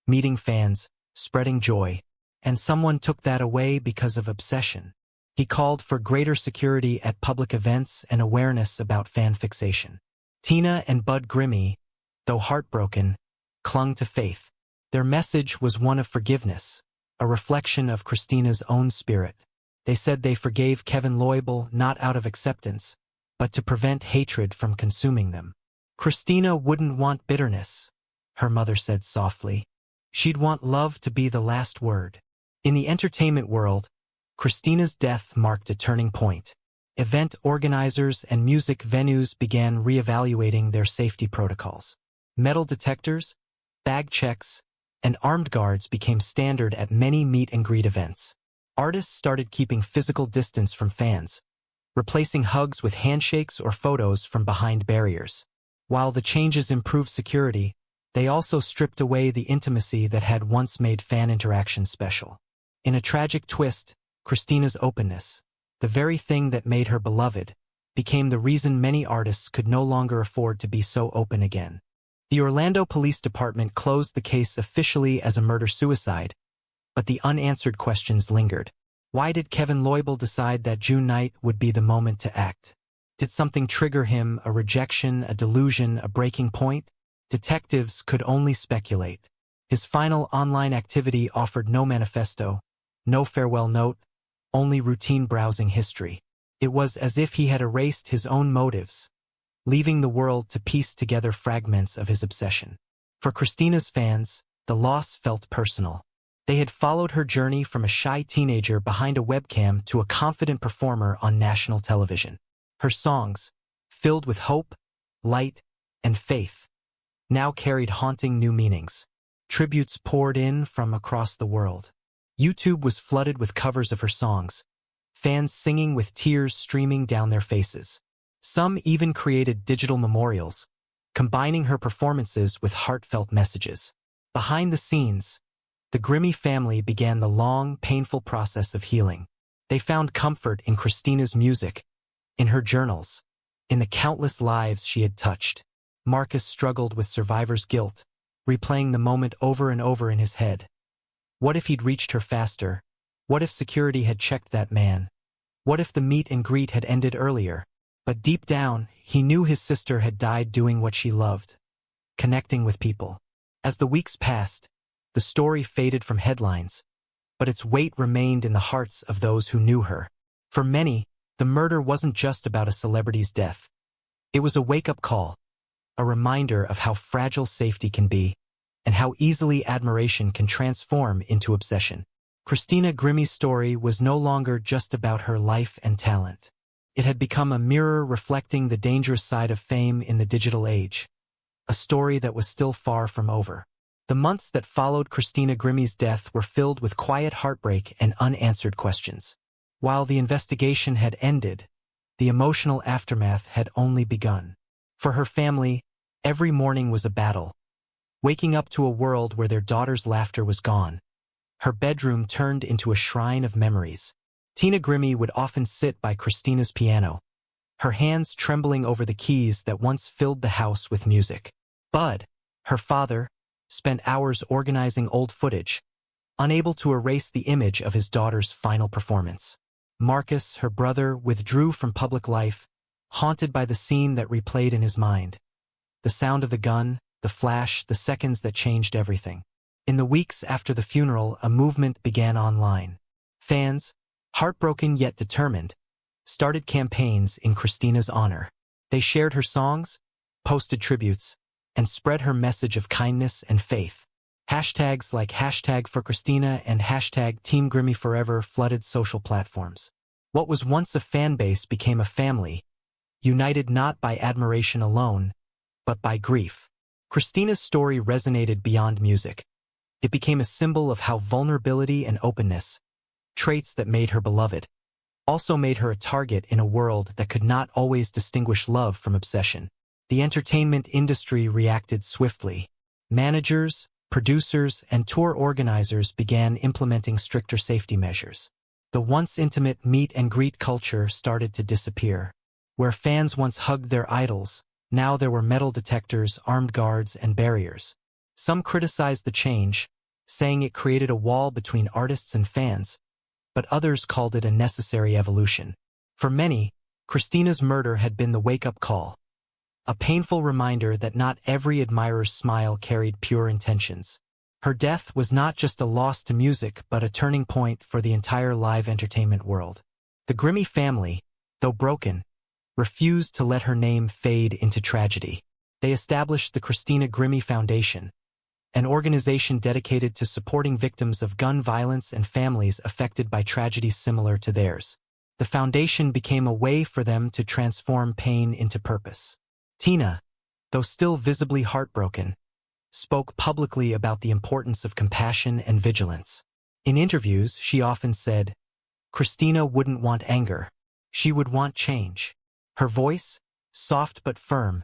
meeting fans, spreading joy, and someone took that away because of obsession." He called for greater security at public events and awareness about fan fixation. Tina and Bud Grimmie, though heartbroken, clung to faith. Their message was one of forgiveness, a reflection of Christina's own spirit. They said they forgave Kevin Leibel not out of acceptance, but to prevent hatred from consuming them. Christina wouldn't want bitterness, her mother said softly. She'd want love to be the last word. In the entertainment world, Christina's death marked a turning point. Event organizers and music venues began reevaluating their safety protocols. Metal detectors, bag checks, and armed guards became standard at many meet-and-greet events. Artists started keeping physical distance from fans, replacing hugs with handshakes or photos from behind barriers. While the changes improved security, they also stripped away the intimacy that had once made fan interaction special. In a tragic twist, Christina's openness, the very thing that made her beloved, became the reason many artists could no longer afford to be so open again. The Orlando Police Department closed the case officially as a murder-suicide, but the unanswered questions lingered. Why did Kevin Leibel decide that June night would be the moment to act? Did something trigger him, a rejection, a delusion, a breaking point? Detectives could only speculate. His final online activity offered no manifesto, no farewell note, only routine browsing history. It was as if he had erased his own motives, leaving the world to piece together fragments of his obsession. For Christina's fans, the loss felt personal. They had followed her journey from a shy teenager behind a webcam to a confident performer on national television. Her songs, filled with hope, light, and faith, now carried haunting new meanings. Tributes poured in from across the world. YouTube was flooded with covers of her songs, fans singing with tears streaming down their faces. Some even created digital memorials, combining her performances with heartfelt messages. Behind the scenes, the Grimmie family began the long, painful process of healing. They found comfort in Christina's music, in her journals, in the countless lives she had touched. Marcus struggled with survivor's guilt, replaying the moment over and over in his head. What if he'd reached her faster? What if security had checked that man? What if the meet and greet had ended earlier? But deep down, he knew his sister had died doing what she loved, connecting with people. As the weeks passed, the story faded from headlines, but its weight remained in the hearts of those who knew her. For many, the murder wasn't just about a celebrity's death. It was a wake-up call, a reminder of how fragile safety can be, and how easily admiration can transform into obsession. Christina Grimmie's story was no longer just about her life and talent. It had become a mirror reflecting the dangerous side of fame in the digital age, a story that was still far from over. The months that followed Christina Grimmie's death were filled with quiet heartbreak and unanswered questions. While the investigation had ended, the emotional aftermath had only begun. For her family, every morning was a battle, waking up to a world where their daughter's laughter was gone. Her bedroom turned into a shrine of memories. Tina Grimmie would often sit by Christina's piano, her hands trembling over the keys that once filled the house with music. Bud, her father, spent hours organizing old footage, unable to erase the image of his daughter's final performance. Marcus, her brother, withdrew from public life, haunted by the scene that replayed in his mind. The sound of the gun, the flash, the seconds that changed everything. In the weeks after the funeral, a movement began online. Fans, heartbroken yet determined, started campaigns in Christina's honor. They shared her songs, posted tributes, and spread her message of kindness and faith. Hashtags like #ForChristina and #TeamGrimmyForever flooded social platforms. What was once a fan base became a family, united not by admiration alone, but by grief. Christina's story resonated beyond music. It became a symbol of how vulnerability and openness, traits that made her beloved, also made her a target in a world that could not always distinguish love from obsession. The entertainment industry reacted swiftly. Managers, producers, and tour organizers began implementing stricter safety measures. The once intimate meet-and-greet culture started to disappear. Where fans once hugged their idols, now there were metal detectors, armed guards, and barriers. Some criticized the change, saying it created a wall between artists and fans, but others called it a necessary evolution. For many, Christina's murder had been the wake-up call, a painful reminder that not every admirer's smile carried pure intentions. Her death was not just a loss to music but a turning point for the entire live entertainment world. The Grimmy family, though broken, refused to let her name fade into tragedy. They established the Christina Grimmie Foundation, an organization dedicated to supporting victims of gun violence and families affected by tragedies similar to theirs. The foundation became a way for them to transform pain into purpose. Tina, though still visibly heartbroken, spoke publicly about the importance of compassion and vigilance. In interviews, she often said, "Christina wouldn't want anger. She would want change." Her voice, soft but firm,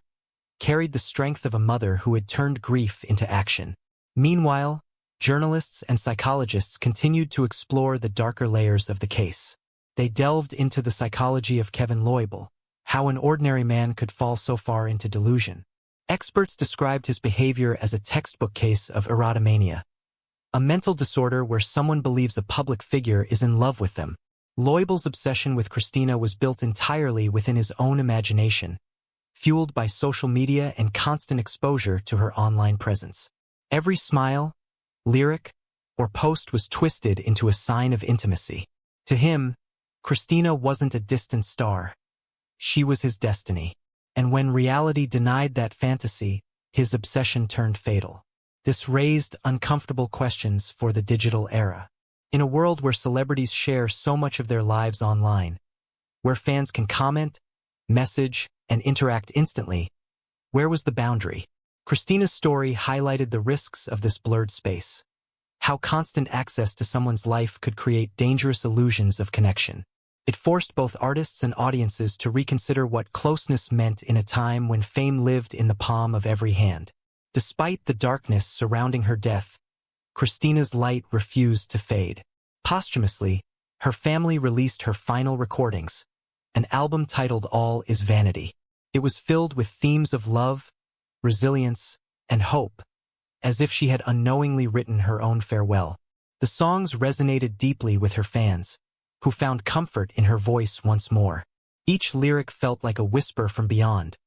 carried the strength of a mother who had turned grief into action. Meanwhile, journalists and psychologists continued to explore the darker layers of the case. They delved into the psychology of Kevin Loibl, how an ordinary man could fall so far into delusion. Experts described his behavior as a textbook case of erotomania, a mental disorder where someone believes a public figure is in love with them. Loibl's obsession with Christina was built entirely within his own imagination, fueled by social media and constant exposure to her online presence. Every smile, lyric, or post was twisted into a sign of intimacy. To him, Christina wasn't a distant star. She was his destiny. And when reality denied that fantasy, his obsession turned fatal. This raised uncomfortable questions for the digital era. In a world where celebrities share so much of their lives online, where fans can comment, message, and interact instantly, where was the boundary? Christina's story highlighted the risks of this blurred space. How constant access to someone's life could create dangerous illusions of connection. It forced both artists and audiences to reconsider what closeness meant in a time when fame lived in the palm of every hand. Despite the darkness surrounding her death, Christina's light refused to fade. Posthumously, her family released her final recordings, an album titled All Is Vanity. It was filled with themes of love, resilience, and hope, as if she had unknowingly written her own farewell. The songs resonated deeply with her fans, who found comfort in her voice once more. Each lyric felt like a whisper from beyond,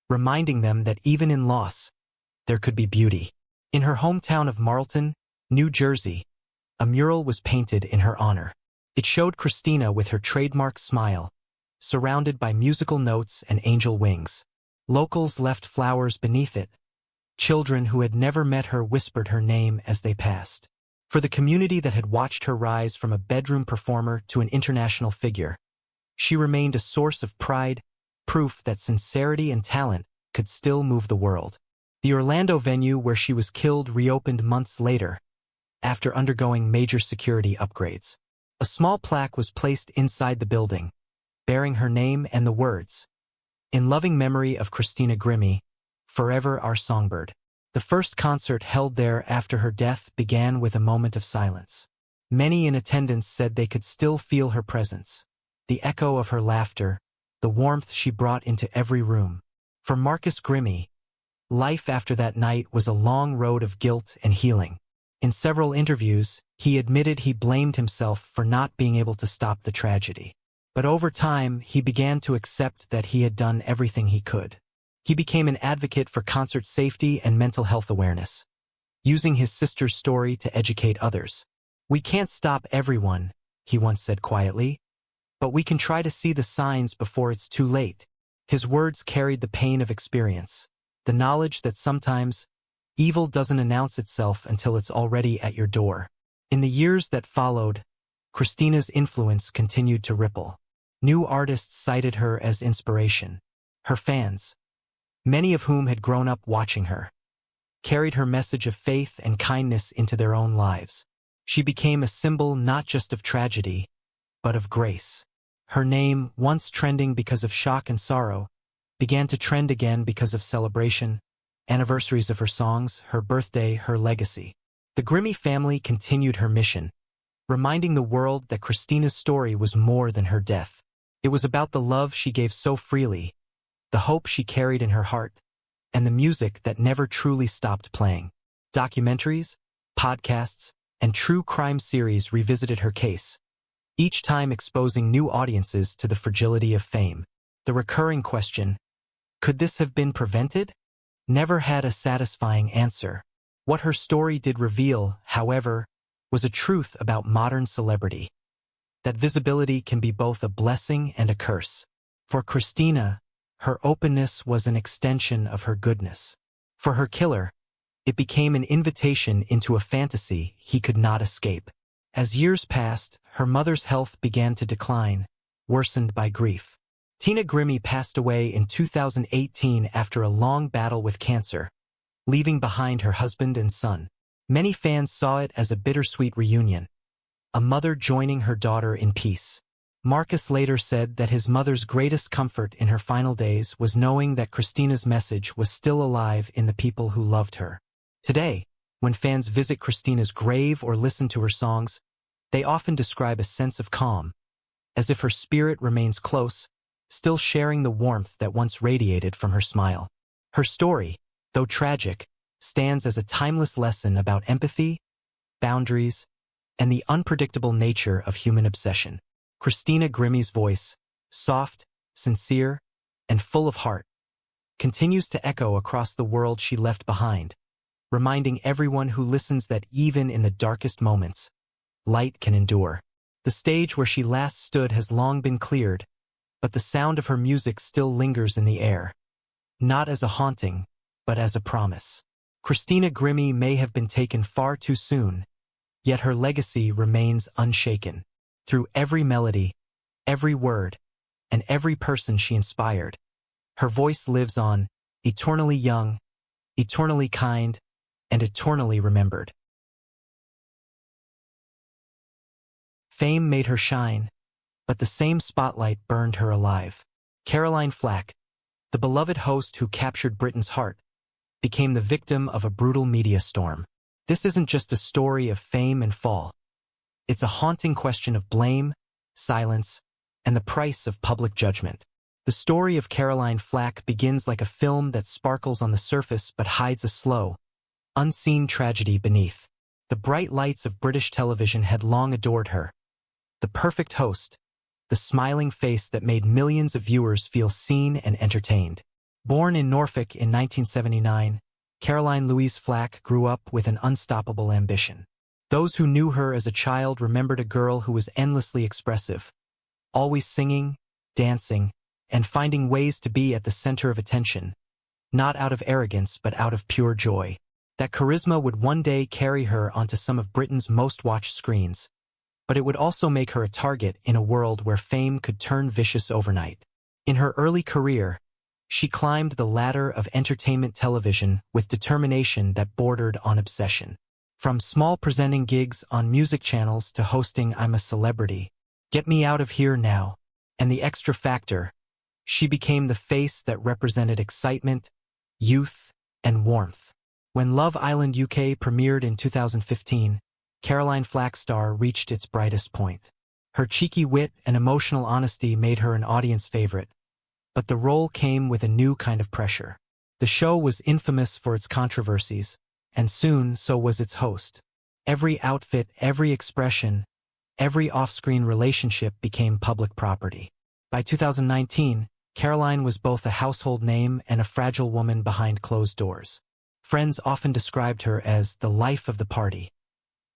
reminding them that even in loss, there could be beauty. In her hometown of Marlton, New Jersey, a mural was painted in her honor. It showed Christina with her trademark smile, surrounded by musical notes and angel wings. Locals left flowers beneath it. Children who had never met her whispered her name as they passed. For the community that had watched her rise from a bedroom performer to an international figure, she remained a source of pride, proof that sincerity and talent could still move the world. The Orlando venue where she was killed reopened months later, after undergoing major security upgrades. A small plaque was placed inside the building, bearing her name and the words, "In loving memory of Christina Grimmie, forever our songbird." The first concert held there after her death began with a moment of silence. Many in attendance said they could still feel her presence, the echo of her laughter, the warmth she brought into every room. For Marcus Grimmie, life after that night was a long road of guilt and healing. In several interviews, he admitted he blamed himself for not being able to stop the tragedy. But over time, he began to accept that he had done everything he could. He became an advocate for concert safety and mental health awareness, using his sister's story to educate others. "We can't stop everyone," he once said quietly, "but we can try to see the signs before it's too late." His words carried the pain of experience, the knowledge that sometimes evil doesn't announce itself until it's already at your door. In the years that followed, Christina's influence continued to ripple. New artists cited her as inspiration. Her fans, many of whom had grown up watching her, carried her message of faith and kindness into their own lives. She became a symbol not just of tragedy, but of grace. Her name, once trending because of shock and sorrow, began to trend again because of celebration, anniversaries of her songs, her birthday, her legacy. The Grimmie family continued her mission, reminding the world that Christina's story was more than her death. It was about the love she gave so freely, the hope she carried in her heart, and the music that never truly stopped playing. Documentaries, podcasts, and true crime series revisited her case, each time exposing new audiences to the fragility of fame. The recurring question, could this have been prevented? Never had a satisfying answer. What her story did reveal, however, was a truth about modern celebrity. That visibility can be both a blessing and a curse. For Christina, her openness was an extension of her goodness. For her killer, it became an invitation into a fantasy he could not escape. As years passed, her mother's health began to decline, worsened by grief. Tina Grimmie passed away in 2018 after a long battle with cancer, leaving behind her husband and son. Many fans saw it as a bittersweet reunion, a mother joining her daughter in peace. Marcus later said that his mother's greatest comfort in her final days was knowing that Christina's message was still alive in the people who loved her. Today, when fans visit Christina's grave or listen to her songs, they often describe a sense of calm, as if her spirit remains close, still sharing the warmth that once radiated from her smile. Her story, though tragic, stands as a timeless lesson about empathy, boundaries, and the unpredictable nature of human obsession. Christina Grimmie's voice, soft, sincere, and full of heart, continues to echo across the world she left behind, reminding everyone who listens that even in the darkest moments, light can endure. The stage where she last stood has long been cleared, but the sound of her music still lingers in the air, not as a haunting, but as a promise. Christina Grimmie may have been taken far too soon, yet her legacy remains unshaken. Through every melody, every word, and every person she inspired, her voice lives on, eternally young, eternally kind, and eternally remembered. Fame made her shine, but the same spotlight burned her alive. Caroline Flack, the beloved host who captured Britain's heart, became the victim of a brutal media storm. This isn't just a story of fame and fall. It's a haunting question of blame, silence, and the price of public judgment. The story of Caroline Flack begins like a film that sparkles on the surface but hides a slow, unseen tragedy beneath. The bright lights of British television had long adored her. The perfect host, the smiling face that made millions of viewers feel seen and entertained. Born in Norfolk in 1979, Caroline Louise Flack grew up with an unstoppable ambition. Those who knew her as a child remembered a girl who was endlessly expressive, always singing, dancing, and finding ways to be at the center of attention, not out of arrogance but out of pure joy. That charisma would one day carry her onto some of Britain's most watched screens, but it would also make her a target in a world where fame could turn vicious overnight. In her early career, she climbed the ladder of entertainment television with determination that bordered on obsession. From small presenting gigs on music channels to hosting I'm a Celebrity, Get Me Out of Here Now, and The Extra Factor, she became the face that represented excitement, youth, and warmth. When Love Island UK premiered in 2015, Caroline Flack's star reached its brightest point. Her cheeky wit and emotional honesty made her an audience favorite, but the role came with a new kind of pressure. The show was infamous for its controversies, and soon so was its host. Every outfit, every expression, every off-screen relationship became public property. By 2019, Caroline was both a household name and a fragile woman behind closed doors. Friends often described her as the life of the party,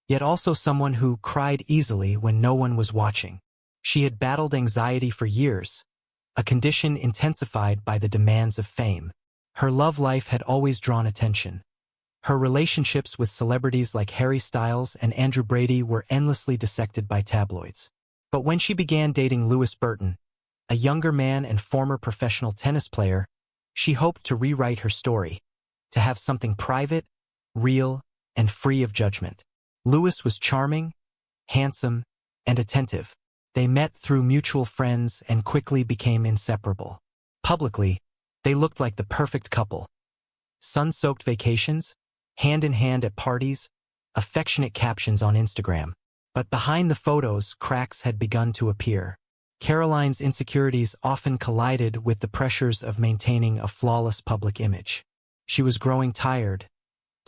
yet also someone who cried easily when no one was watching. She had battled anxiety for years, a condition intensified by the demands of fame. Her love life had always drawn attention. Her relationships with celebrities like Harry Styles and Andrew Brady were endlessly dissected by tabloids. But when she began dating Lewis Burton, a younger man and former professional tennis player, she hoped to rewrite her story, to have something private, real, and free of judgment. Lewis was charming, handsome, and attentive. They met through mutual friends and quickly became inseparable. Publicly, they looked like the perfect couple. Sun-soaked vacations, hand in hand at parties, affectionate captions on Instagram. But behind the photos, cracks had begun to appear. Caroline's insecurities often collided with the pressures of maintaining a flawless public image. She was growing tired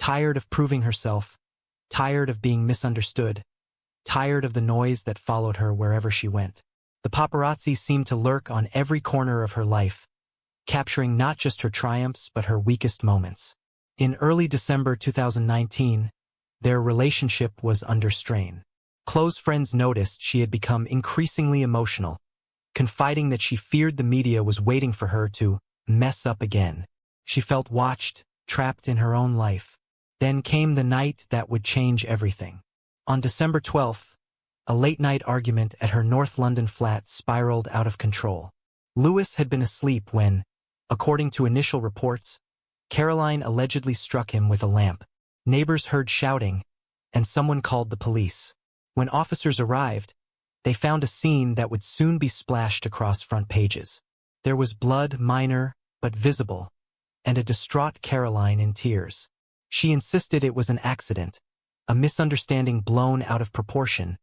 of proving herself, tired of being misunderstood, tired of the noise that followed her wherever she went. The paparazzi seemed to lurk on every corner of her life, capturing not just her triumphs but her weakest moments. In early December 2019, their relationship was under strain. Close friends noticed she had become increasingly emotional, confiding that she feared the media was waiting for her to mess up again. She felt watched, trapped in her own life. Then came the night that would change everything. On December 12th, a late-night argument at her North London flat spiraled out of control. Lewis had been asleep when, according to initial reports, Caroline allegedly struck him with a lamp. Neighbors heard shouting, and someone called the police. When officers arrived, they found a scene that would soon be splashed across front pages. There was blood, minor but visible, and a distraught Caroline in tears. She insisted it was an accident, a misunderstanding blown out of proportion,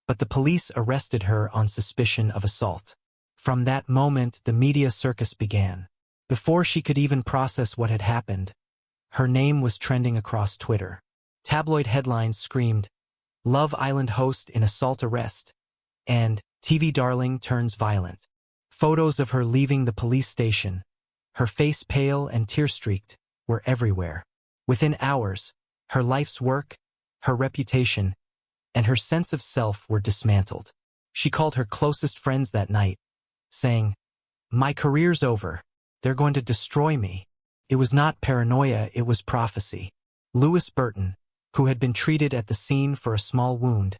but the police arrested her on suspicion of assault. From that moment, the media circus began. Before she could even process what had happened, her name was trending across Twitter. Tabloid headlines screamed, "Love Island host in assault arrest," and "TV darling turns violent." Photos of her leaving the police station, her face pale and tear-streaked, were everywhere. Within hours, her life's work, her reputation, and her sense of self were dismantled. She called her closest friends that night, saying, "My career's over. They're going to destroy me." It was not paranoia, it was prophecy. Lewis Burton, who had been treated at the scene for a small wound,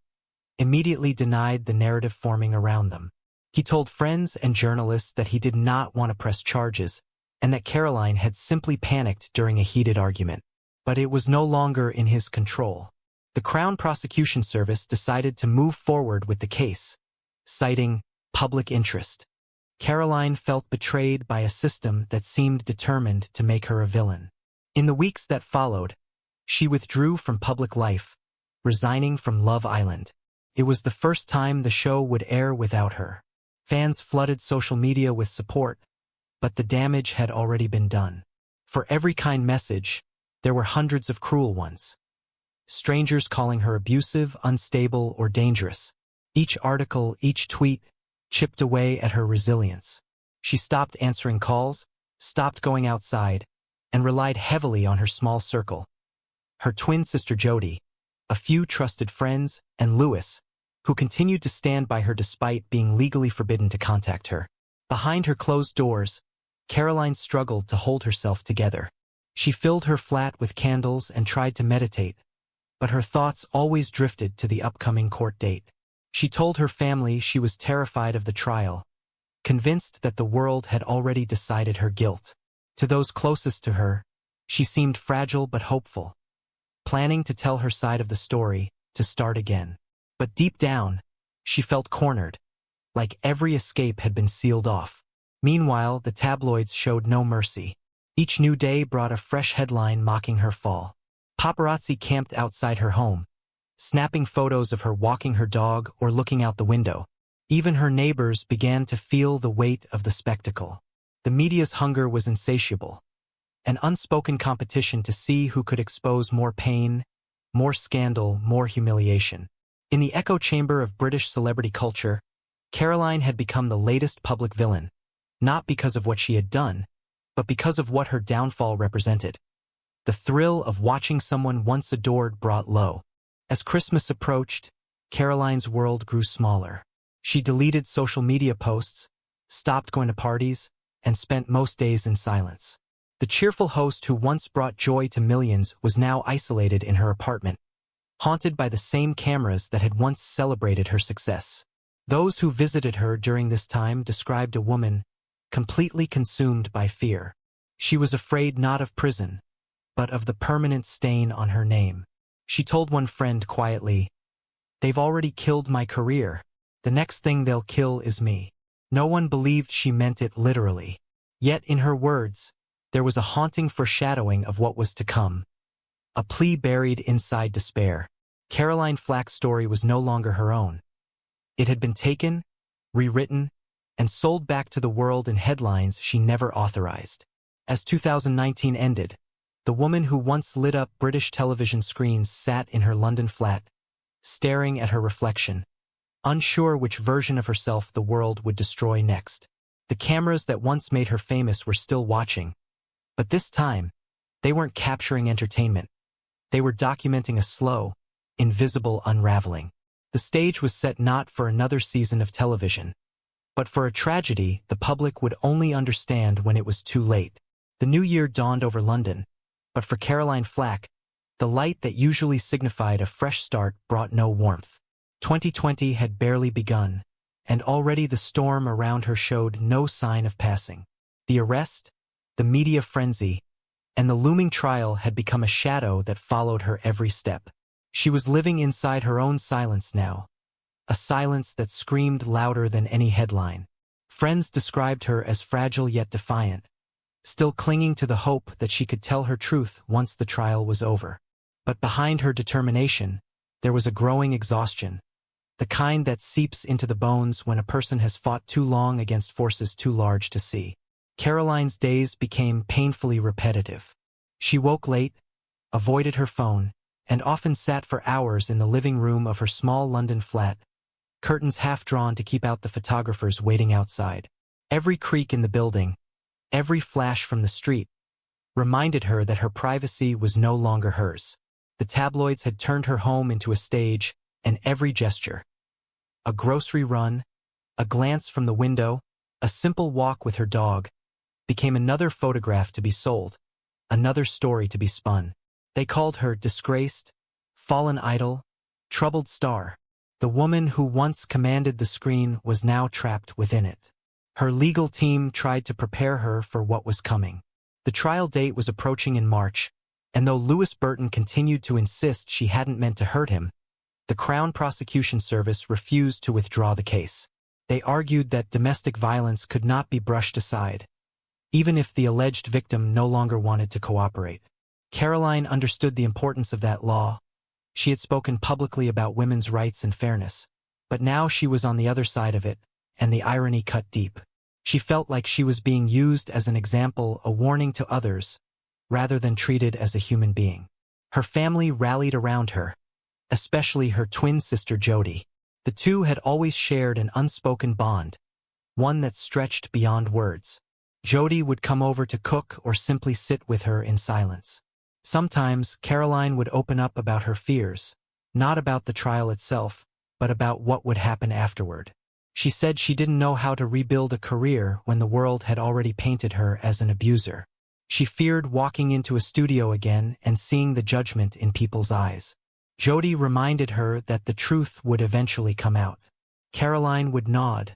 immediately denied the narrative forming around them. He told friends and journalists that he did not want to press charges and that Caroline had simply panicked during a heated argument. But it was no longer in his control. The Crown Prosecution Service decided to move forward with the case, citing public interest. Caroline felt betrayed by a system that seemed determined to make her a villain. In the weeks that followed, she withdrew from public life, resigning from Love Island. It was the first time the show would air without her. Fans flooded social media with support, but the damage had already been done. For every kind message, there were hundreds of cruel ones. Strangers calling her abusive, unstable, or dangerous. Each article, each tweet, chipped away at her resilience. She stopped answering calls, stopped going outside, and relied heavily on her small circle. Her twin sister Jody, a few trusted friends, and Lewis, who continued to stand by her despite being legally forbidden to contact her. Behind her closed doors, Caroline struggled to hold herself together. She filled her flat with candles and tried to meditate, but her thoughts always drifted to the upcoming court date. She told her family she was terrified of the trial, convinced that the world had already decided her guilt. To those closest to her, she seemed fragile but hopeful, planning to tell her side of the story, to start again. But deep down, she felt cornered, like every escape had been sealed off. Meanwhile, the tabloids showed no mercy. Each new day brought a fresh headline mocking her fall. Paparazzi camped outside her home, snapping photos of her walking her dog or looking out the window. Even her neighbors began to feel the weight of the spectacle. The media's hunger was insatiable, an unspoken competition to see who could expose more pain, more scandal, more humiliation. In the echo chamber of British celebrity culture, Caroline had become the latest public villain, not because of what she had done, but because of what her downfall represented. The thrill of watching someone once adored brought low. As Christmas approached, Caroline's world grew smaller. She deleted social media posts, stopped going to parties, and spent most days in silence. The cheerful host who once brought joy to millions was now isolated in her apartment, haunted by the same cameras that had once celebrated her success. Those who visited her during this time described a woman completely consumed by fear. She was afraid not of prison, but of the permanent stain on her name. She told one friend quietly, "They've already killed my career. The next thing they'll kill is me." No one believed she meant it literally. Yet in her words, there was a haunting foreshadowing of what was to come. A plea buried inside despair. Caroline Flack's story was no longer her own. It had been taken, rewritten, and sold back to the world in headlines she never authorized. As 2019 ended, the woman who once lit up British television screens sat in her London flat, staring at her reflection, unsure which version of herself the world would destroy next. The cameras that once made her famous were still watching, but this time, they weren't capturing entertainment. They were documenting a slow, invisible unraveling. The stage was set not for another season of television, but for a tragedy the public would only understand when it was too late. The new year dawned over London, but for Caroline Flack, the light that usually signified a fresh start brought no warmth. 2020 had barely begun, and already the storm around her showed no sign of passing. The arrest, the media frenzy, and the looming trial had become a shadow that followed her every step. She was living inside her own silence now, a silence that screamed louder than any headline. Friends described her as fragile yet defiant, still clinging to the hope that she could tell her truth once the trial was over. But behind her determination, there was a growing exhaustion, the kind that seeps into the bones when a person has fought too long against forces too large to see. Caroline's days became painfully repetitive. She woke late, avoided her phone, and often sat for hours in the living room of her small London flat, curtains half drawn to keep out the photographers waiting outside. Every creak in the building, every flash from the street, reminded her that her privacy was no longer hers. The tabloids had turned her home into a stage, and every gesture, a grocery run, a glance from the window, a simple walk with her dog, became another photograph to be sold, another story to be spun. They called her disgraced, fallen idol, troubled star. The woman who once commanded the screen was now trapped within it. Her legal team tried to prepare her for what was coming. The trial date was approaching in March, and though Lewis Burton continued to insist she hadn't meant to hurt him, the Crown Prosecution Service refused to withdraw the case. They argued that domestic violence could not be brushed aside, even if the alleged victim no longer wanted to cooperate. Caroline understood the importance of that law. She had spoken publicly about women's rights and fairness, but now she was on the other side of it, and the irony cut deep. She felt like she was being used as an example, a warning to others, rather than treated as a human being. Her family rallied around her, especially her twin sister Jodie. The two had always shared an unspoken bond, one that stretched beyond words. Jodie would come over to cook or simply sit with her in silence. Sometimes Caroline would open up about her fears, not about the trial itself, but about what would happen afterward. She said she didn't know how to rebuild a career when the world had already painted her as an abuser. She feared walking into a studio again and seeing the judgment in people's eyes. Jodie reminded her that the truth would eventually come out. Caroline would nod,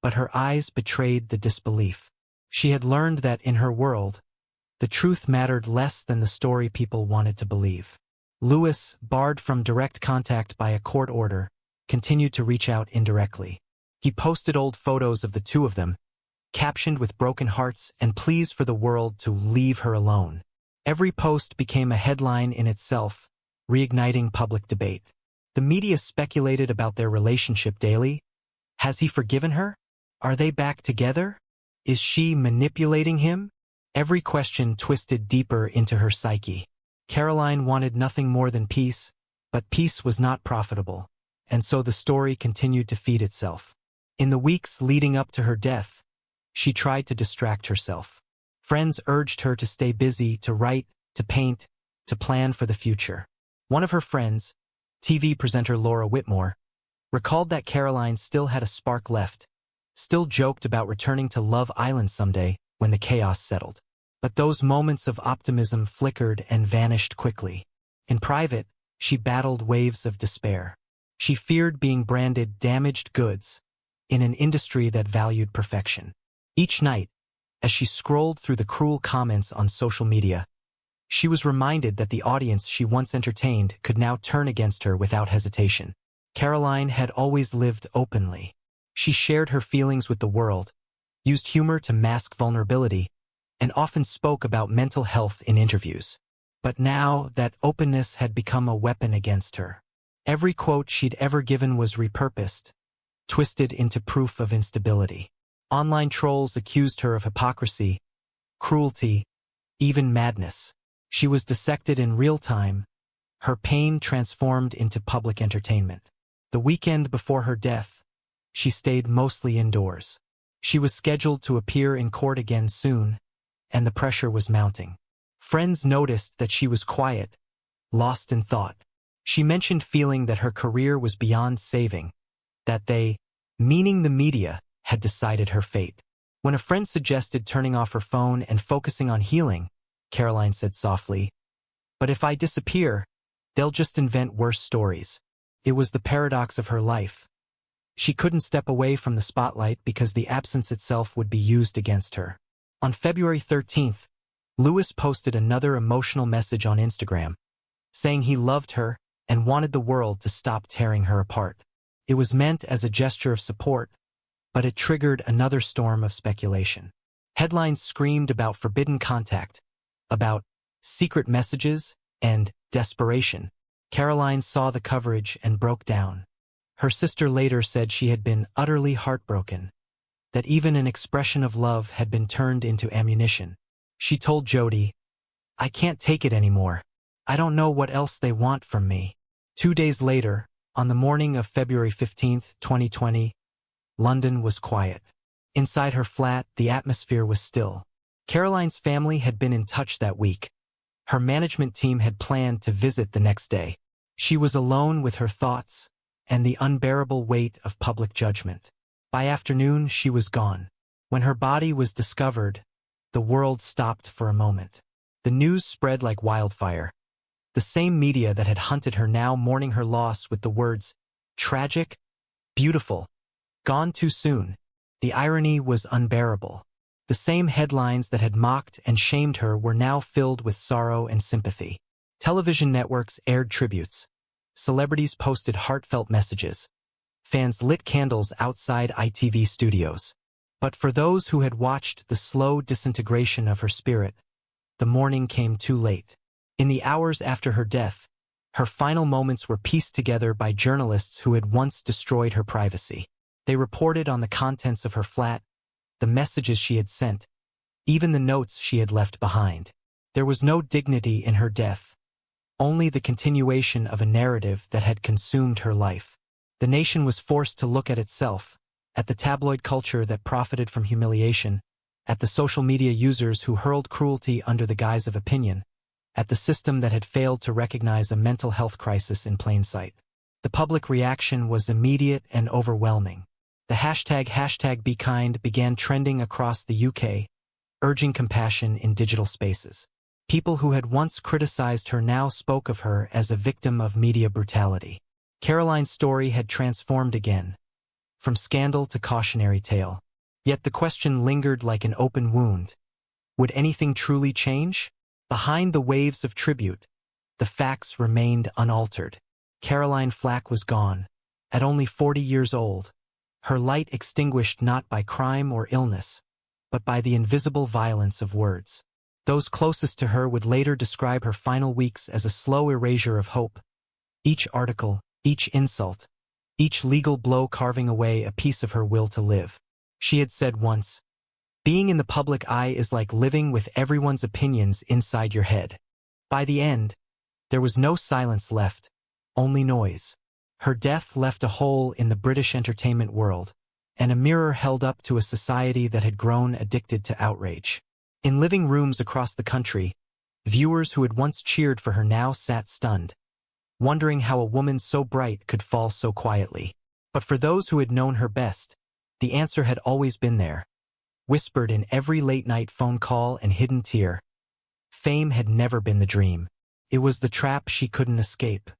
but her eyes betrayed the disbelief. She had learned that in her world, the truth mattered less than the story people wanted to believe. Lewis, barred from direct contact by a court order, continued to reach out indirectly. He posted old photos of the two of them, captioned with broken hearts and pleas for the world to leave her alone. Every post became a headline in itself, reigniting public debate. The media speculated about their relationship daily. Has he forgiven her? Are they back together? Is she manipulating him? Every question twisted deeper into her psyche. Caroline wanted nothing more than peace, but peace was not profitable, and so the story continued to feed itself. In the weeks leading up to her death, she tried to distract herself. Friends urged her to stay busy, to write, to paint, to plan for the future. One of her friends, TV presenter Laura Whitmore, recalled that Caroline still had a spark left, still joked about returning to Love Island someday when the chaos settled. But those moments of optimism flickered and vanished quickly. In private, she battled waves of despair. She feared being branded damaged goods in an industry that valued perfection. Each night, as she scrolled through the cruel comments on social media, she was reminded that the audience she once entertained could now turn against her without hesitation. Caroline had always lived openly. She shared her feelings with the world, used humor to mask vulnerability, and often spoke about mental health in interviews. But now that openness had become a weapon against her. Every quote she'd ever given was repurposed, twisted into proof of instability. Online trolls accused her of hypocrisy, cruelty, even madness. She was dissected in real time, her pain transformed into public entertainment. The weekend before her death, she stayed mostly indoors. She was scheduled to appear in court again soon, and the pressure was mounting. Friends noticed that she was quiet, lost in thought. She mentioned feeling that her career was beyond saving, that they, meaning the media, had decided her fate. When a friend suggested turning off her phone and focusing on healing, Caroline said softly, "But if I disappear, they'll just invent worse stories." It was the paradox of her life. She couldn't step away from the spotlight because the absence itself would be used against her. On February 13th, Lewis posted another emotional message on Instagram, saying he loved her and wanted the world to stop tearing her apart. It was meant as a gesture of support, but it triggered another storm of speculation. Headlines screamed about forbidden contact, about secret messages, and desperation. Caroline saw the coverage and broke down. Her sister later said she had been utterly heartbroken, that even an expression of love had been turned into ammunition. She told Jody, "I can't take it anymore. I don't know what else they want from me." 2 days later, on the morning of February 15th, 2020, London was quiet. Inside her flat, the atmosphere was still. Caroline's family had been in touch that week. Her management team had planned to visit the next day. She was alone with her thoughts and the unbearable weight of public judgment. By afternoon, she was gone. When her body was discovered, the world stopped for a moment. The news spread like wildfire. The same media that had hunted her now mourning her loss with the words, "Tragic, beautiful, gone too soon." The irony was unbearable. The same headlines that had mocked and shamed her were now filled with sorrow and sympathy. Television networks aired tributes. Celebrities posted heartfelt messages. Fans lit candles outside ITV studios. But for those who had watched the slow disintegration of her spirit, the mourning came too late. In the hours after her death, her final moments were pieced together by journalists who had once destroyed her privacy. They reported on the contents of her flat, the messages she had sent, even the notes she had left behind. There was no dignity in her death, only the continuation of a narrative that had consumed her life. The nation was forced to look at itself, at the tabloid culture that profited from humiliation, at the social media users who hurled cruelty under the guise of opinion, at the system that had failed to recognize a mental health crisis in plain sight. The public reaction was immediate and overwhelming. The hashtag #BeKind began trending across the UK, urging compassion in digital spaces. People who had once criticized her now spoke of her as a victim of media brutality. Caroline's story had transformed again, from scandal to cautionary tale. Yet the question lingered like an open wound. Would anything truly change? Behind the waves of tribute, the facts remained unaltered. Caroline Flack was gone, at only 40 years old, her light extinguished not by crime or illness, but by the invisible violence of words. Those closest to her would later describe her final weeks as a slow erasure of hope. Each article, each insult, each legal blow carving away a piece of her will to live. She had said once, "Being in the public eye is like living with everyone's opinions inside your head." By the end, there was no silence left, only noise. Her death left a hole in the British entertainment world, and a mirror held up to a society that had grown addicted to outrage. In living rooms across the country, Viewers who had once cheered for her now sat stunned, wondering how a woman so bright could fall so quietly. But for those who had known her best, the answer had always been there, whispered in every late-night phone call and hidden tear. Fame had never been the dream. It was the trap she couldn't escape.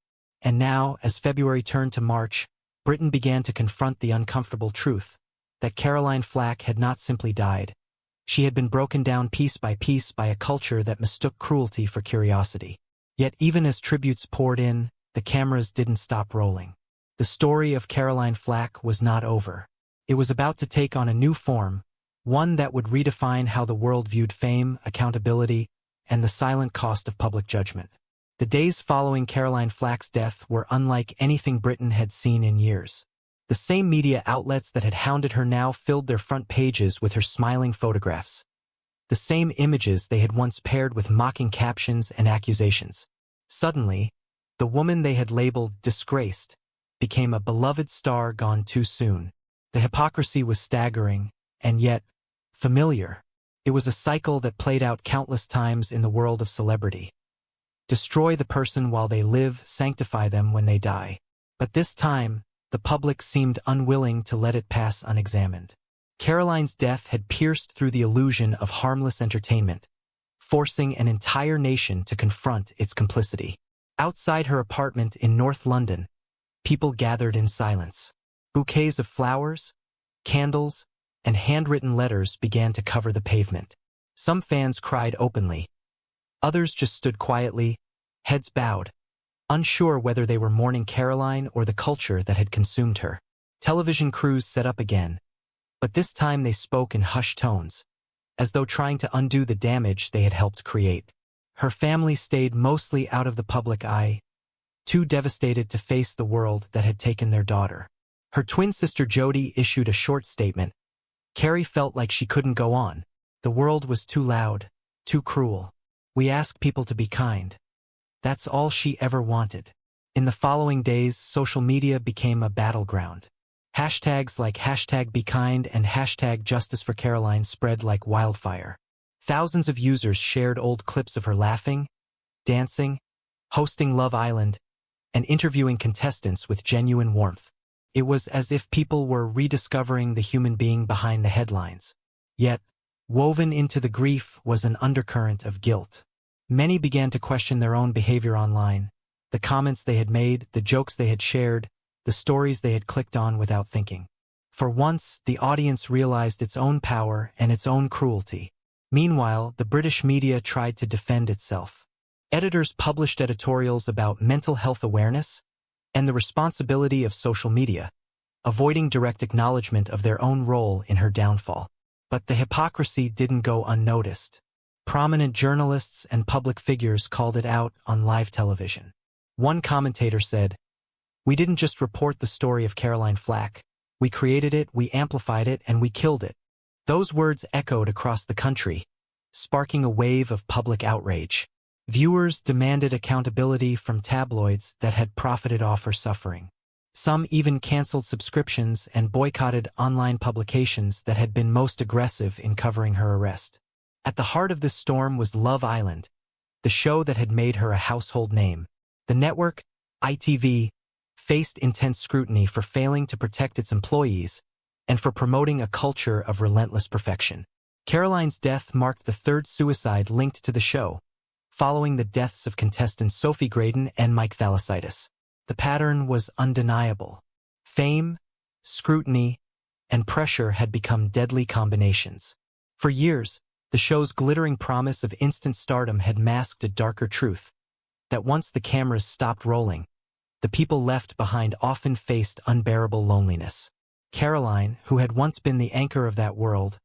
And now, as February turned to March, Britain began to confront the uncomfortable truth that Caroline Flack had not simply died. She had been broken down piece by a culture that mistook cruelty for curiosity. Yet even as tributes poured in, the cameras didn't stop rolling. The story of Caroline Flack was not over. It was about to take on a new form, one that would redefine how the world viewed fame, accountability, and the silent cost of public judgment. The days following Caroline Flack's death were unlike anything Britain had seen in years. The same media outlets that had hounded her now filled their front pages with her smiling photographs. The same images they had once paired with mocking captions and accusations. Suddenly, the woman they had labeled disgraced became a beloved star gone too soon. The hypocrisy was staggering, and yet familiar. It was a cycle that played out countless times in the world of celebrity. Destroy the person while they live, sanctify them when they die. But this time, the public seemed unwilling to let it pass unexamined. Caroline's death had pierced through the illusion of harmless entertainment, forcing an entire nation to confront its complicity. Outside her apartment in North London, people gathered in silence. Bouquets of flowers, candles, and handwritten letters began to cover the pavement. Some fans cried openly. Others just stood quietly, heads bowed, unsure whether they were mourning Caroline or the culture that had consumed her. Television crews set up again, but this time they spoke in hushed tones, as though trying to undo the damage they had helped create. Her family stayed mostly out of the public eye, too devastated to face the world that had taken their daughter. Her twin sister Jodie issued a short statement. Carrie felt like she couldn't go on. The world was too loud, too cruel. We ask people to be kind. That's all she ever wanted. In the following days, social media became a battleground. Hashtags like #BeKind and #JusticeForCaroline spread like wildfire. Thousands of users shared old clips of her laughing, dancing, hosting Love Island, and interviewing contestants with genuine warmth. It was as if people were rediscovering the human being behind the headlines. Yet, woven into the grief was an undercurrent of guilt. Many began to question their own behavior online, the comments they had made, the jokes they had shared, the stories they had clicked on without thinking. For once, the audience realized its own power and its own cruelty. Meanwhile, the British media tried to defend itself. Editors published editorials about mental health awareness and the responsibility of social media, avoiding direct acknowledgement of their own role in her downfall. But the hypocrisy didn't go unnoticed. Prominent journalists and public figures called it out on live television. One commentator said, "We didn't just report the story of Caroline Flack. We created it, we amplified it, and we killed it." Those words echoed across the country, sparking a wave of public outrage. Viewers demanded accountability from tabloids that had profited off her suffering. Some even canceled subscriptions and boycotted online publications that had been most aggressive in covering her arrest. At the heart of this storm was Love Island, the show that had made her a household name. The network, ITV, faced intense scrutiny for failing to protect its employees and for promoting a culture of relentless perfection. Caroline's death marked the third suicide linked to the show, following the deaths of contestants Sophie Graydon and Mike Thalassitis. The pattern was undeniable. Fame, scrutiny, and pressure had become deadly combinations. For years, the show's glittering promise of instant stardom had masked a darker truth, that once the cameras stopped rolling, the people left behind often faced unbearable loneliness. Caroline, who had once been the anchor of that world,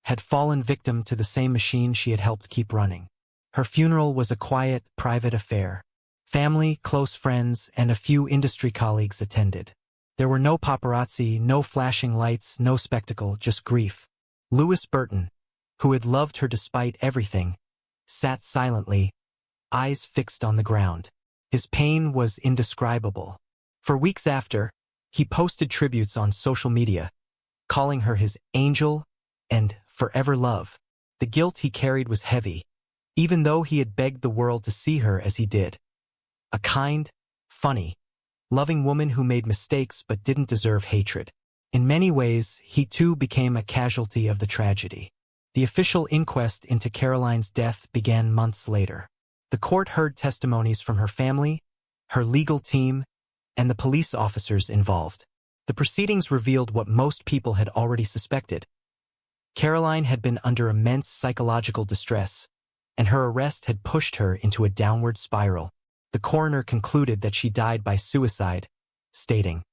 had fallen victim to the same machine she had helped keep running. Her funeral was a quiet, private affair. Family, close friends, and a few industry colleagues attended. There were no paparazzi, no flashing lights, no spectacle, just grief. Lewis Burton, who had loved her despite everything, sat silently, eyes fixed on the ground. His pain was indescribable. For weeks after, he posted tributes on social media, calling her his angel and forever love. The guilt he carried was heavy, even though he had begged the world to see her as he did. A kind, funny, loving woman who made mistakes but didn't deserve hatred. In many ways, he too became a casualty of the tragedy. The official inquest into Caroline's death began months later. The court heard testimonies from her family, her legal team, and the police officers involved. The proceedings revealed what most people had already suspected. Caroline had been under immense psychological distress, and her arrest had pushed her into a downward spiral. The coroner concluded that she died by suicide, stating,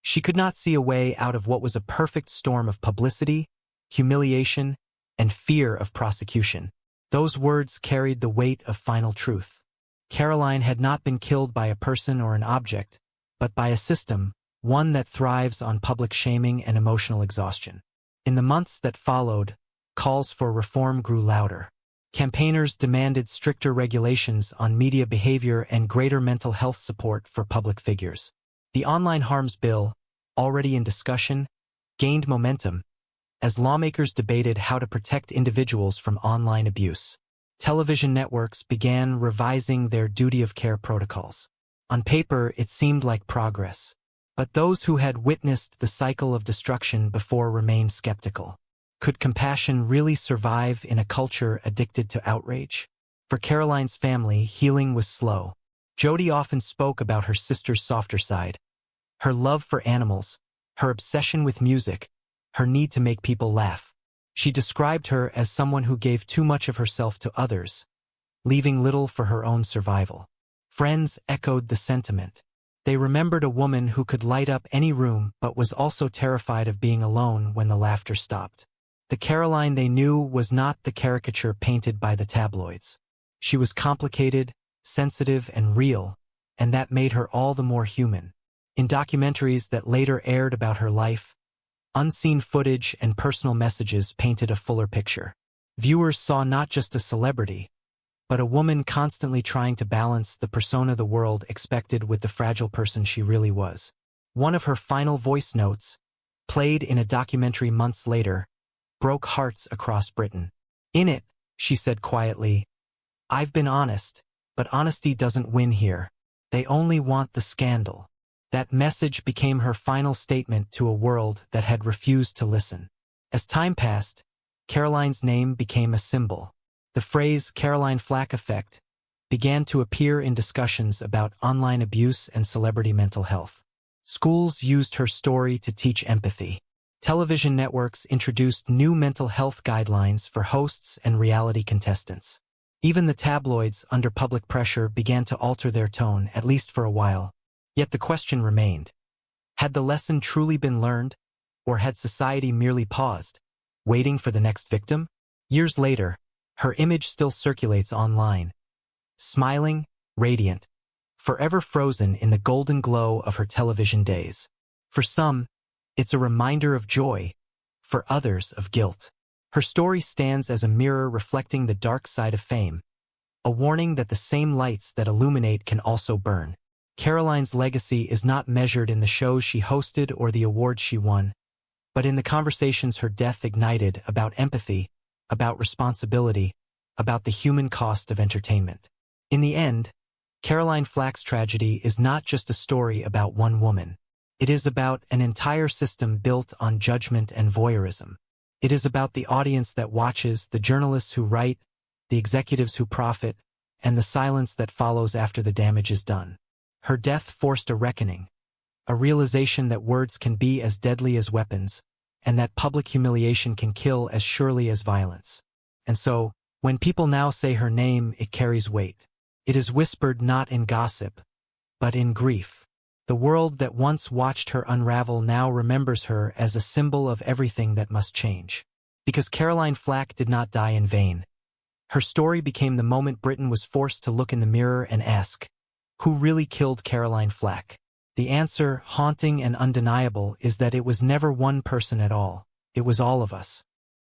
"She could not see a way out of what was a perfect storm of publicity, humiliation, and fear of prosecution." Those words carried the weight of final truth. Caroline had not been killed by a person or an object, but by a system, one that thrives on public shaming and emotional exhaustion. In the months that followed, calls for reform grew louder. Campaigners demanded stricter regulations on media behavior and greater mental health support for public figures. The Online Harms Bill, already in discussion, gained momentum as lawmakers debated how to protect individuals from online abuse. Television networks began revising their duty of care protocols. On paper, it seemed like progress, but those who had witnessed the cycle of destruction before remained skeptical. Could compassion really survive in a culture addicted to outrage? For Caroline's family, healing was slow. Jody often spoke about her sister's softer side, her love for animals, her obsession with music, her need to make people laugh. She described her as someone who gave too much of herself to others, leaving little for her own survival. Friends echoed the sentiment. They remembered a woman who could light up any room but was also terrified of being alone when the laughter stopped. The Caroline they knew was not the caricature painted by the tabloids. She was complicated, sensitive, and real, and that made her all the more human. In documentaries that later aired about her life, unseen footage and personal messages painted a fuller picture. Viewers saw not just a celebrity, but a woman constantly trying to balance the persona the world expected with the fragile person she really was. One of her final voice notes, played in a documentary months later, broke hearts across Britain. In it, she said quietly, "I've been honest, but honesty doesn't win here. They only want the scandal." That message became her final statement to a world that had refused to listen. As time passed, Caroline's name became a symbol. The phrase Caroline Flack effect began to appear in discussions about online abuse and celebrity mental health. Schools used her story to teach empathy. Television networks introduced new mental health guidelines for hosts and reality contestants. Even the tabloids, under public pressure, began to alter their tone, at least for a while. Yet the question remained. Had the lesson truly been learned, or had society merely paused, waiting for the next victim? Years later, her image still circulates online. Smiling, radiant, forever frozen in the golden glow of her television days. For some, it's a reminder of joy, for others of guilt. Her story stands as a mirror reflecting the dark side of fame, a warning that the same lights that illuminate can also burn. Caroline's legacy is not measured in the shows she hosted or the awards she won, but in the conversations her death ignited about empathy, about responsibility, about the human cost of entertainment. In the end, Caroline Flack's tragedy is not just a story about one woman. It is about an entire system built on judgment and voyeurism. It is about the audience that watches, the journalists who write, the executives who profit, and the silence that follows after the damage is done. Her death forced a reckoning, a realization that words can be as deadly as weapons, and that public humiliation can kill as surely as violence. And so, when people now say her name, it carries weight. It is whispered not in gossip, but in grief. The world that once watched her unravel now remembers her as a symbol of everything that must change. Because Caroline Flack did not die in vain. Her story became the moment Britain was forced to look in the mirror and ask, who really killed Caroline Flack? The answer, haunting and undeniable, is that it was never one person at all. It was all of us.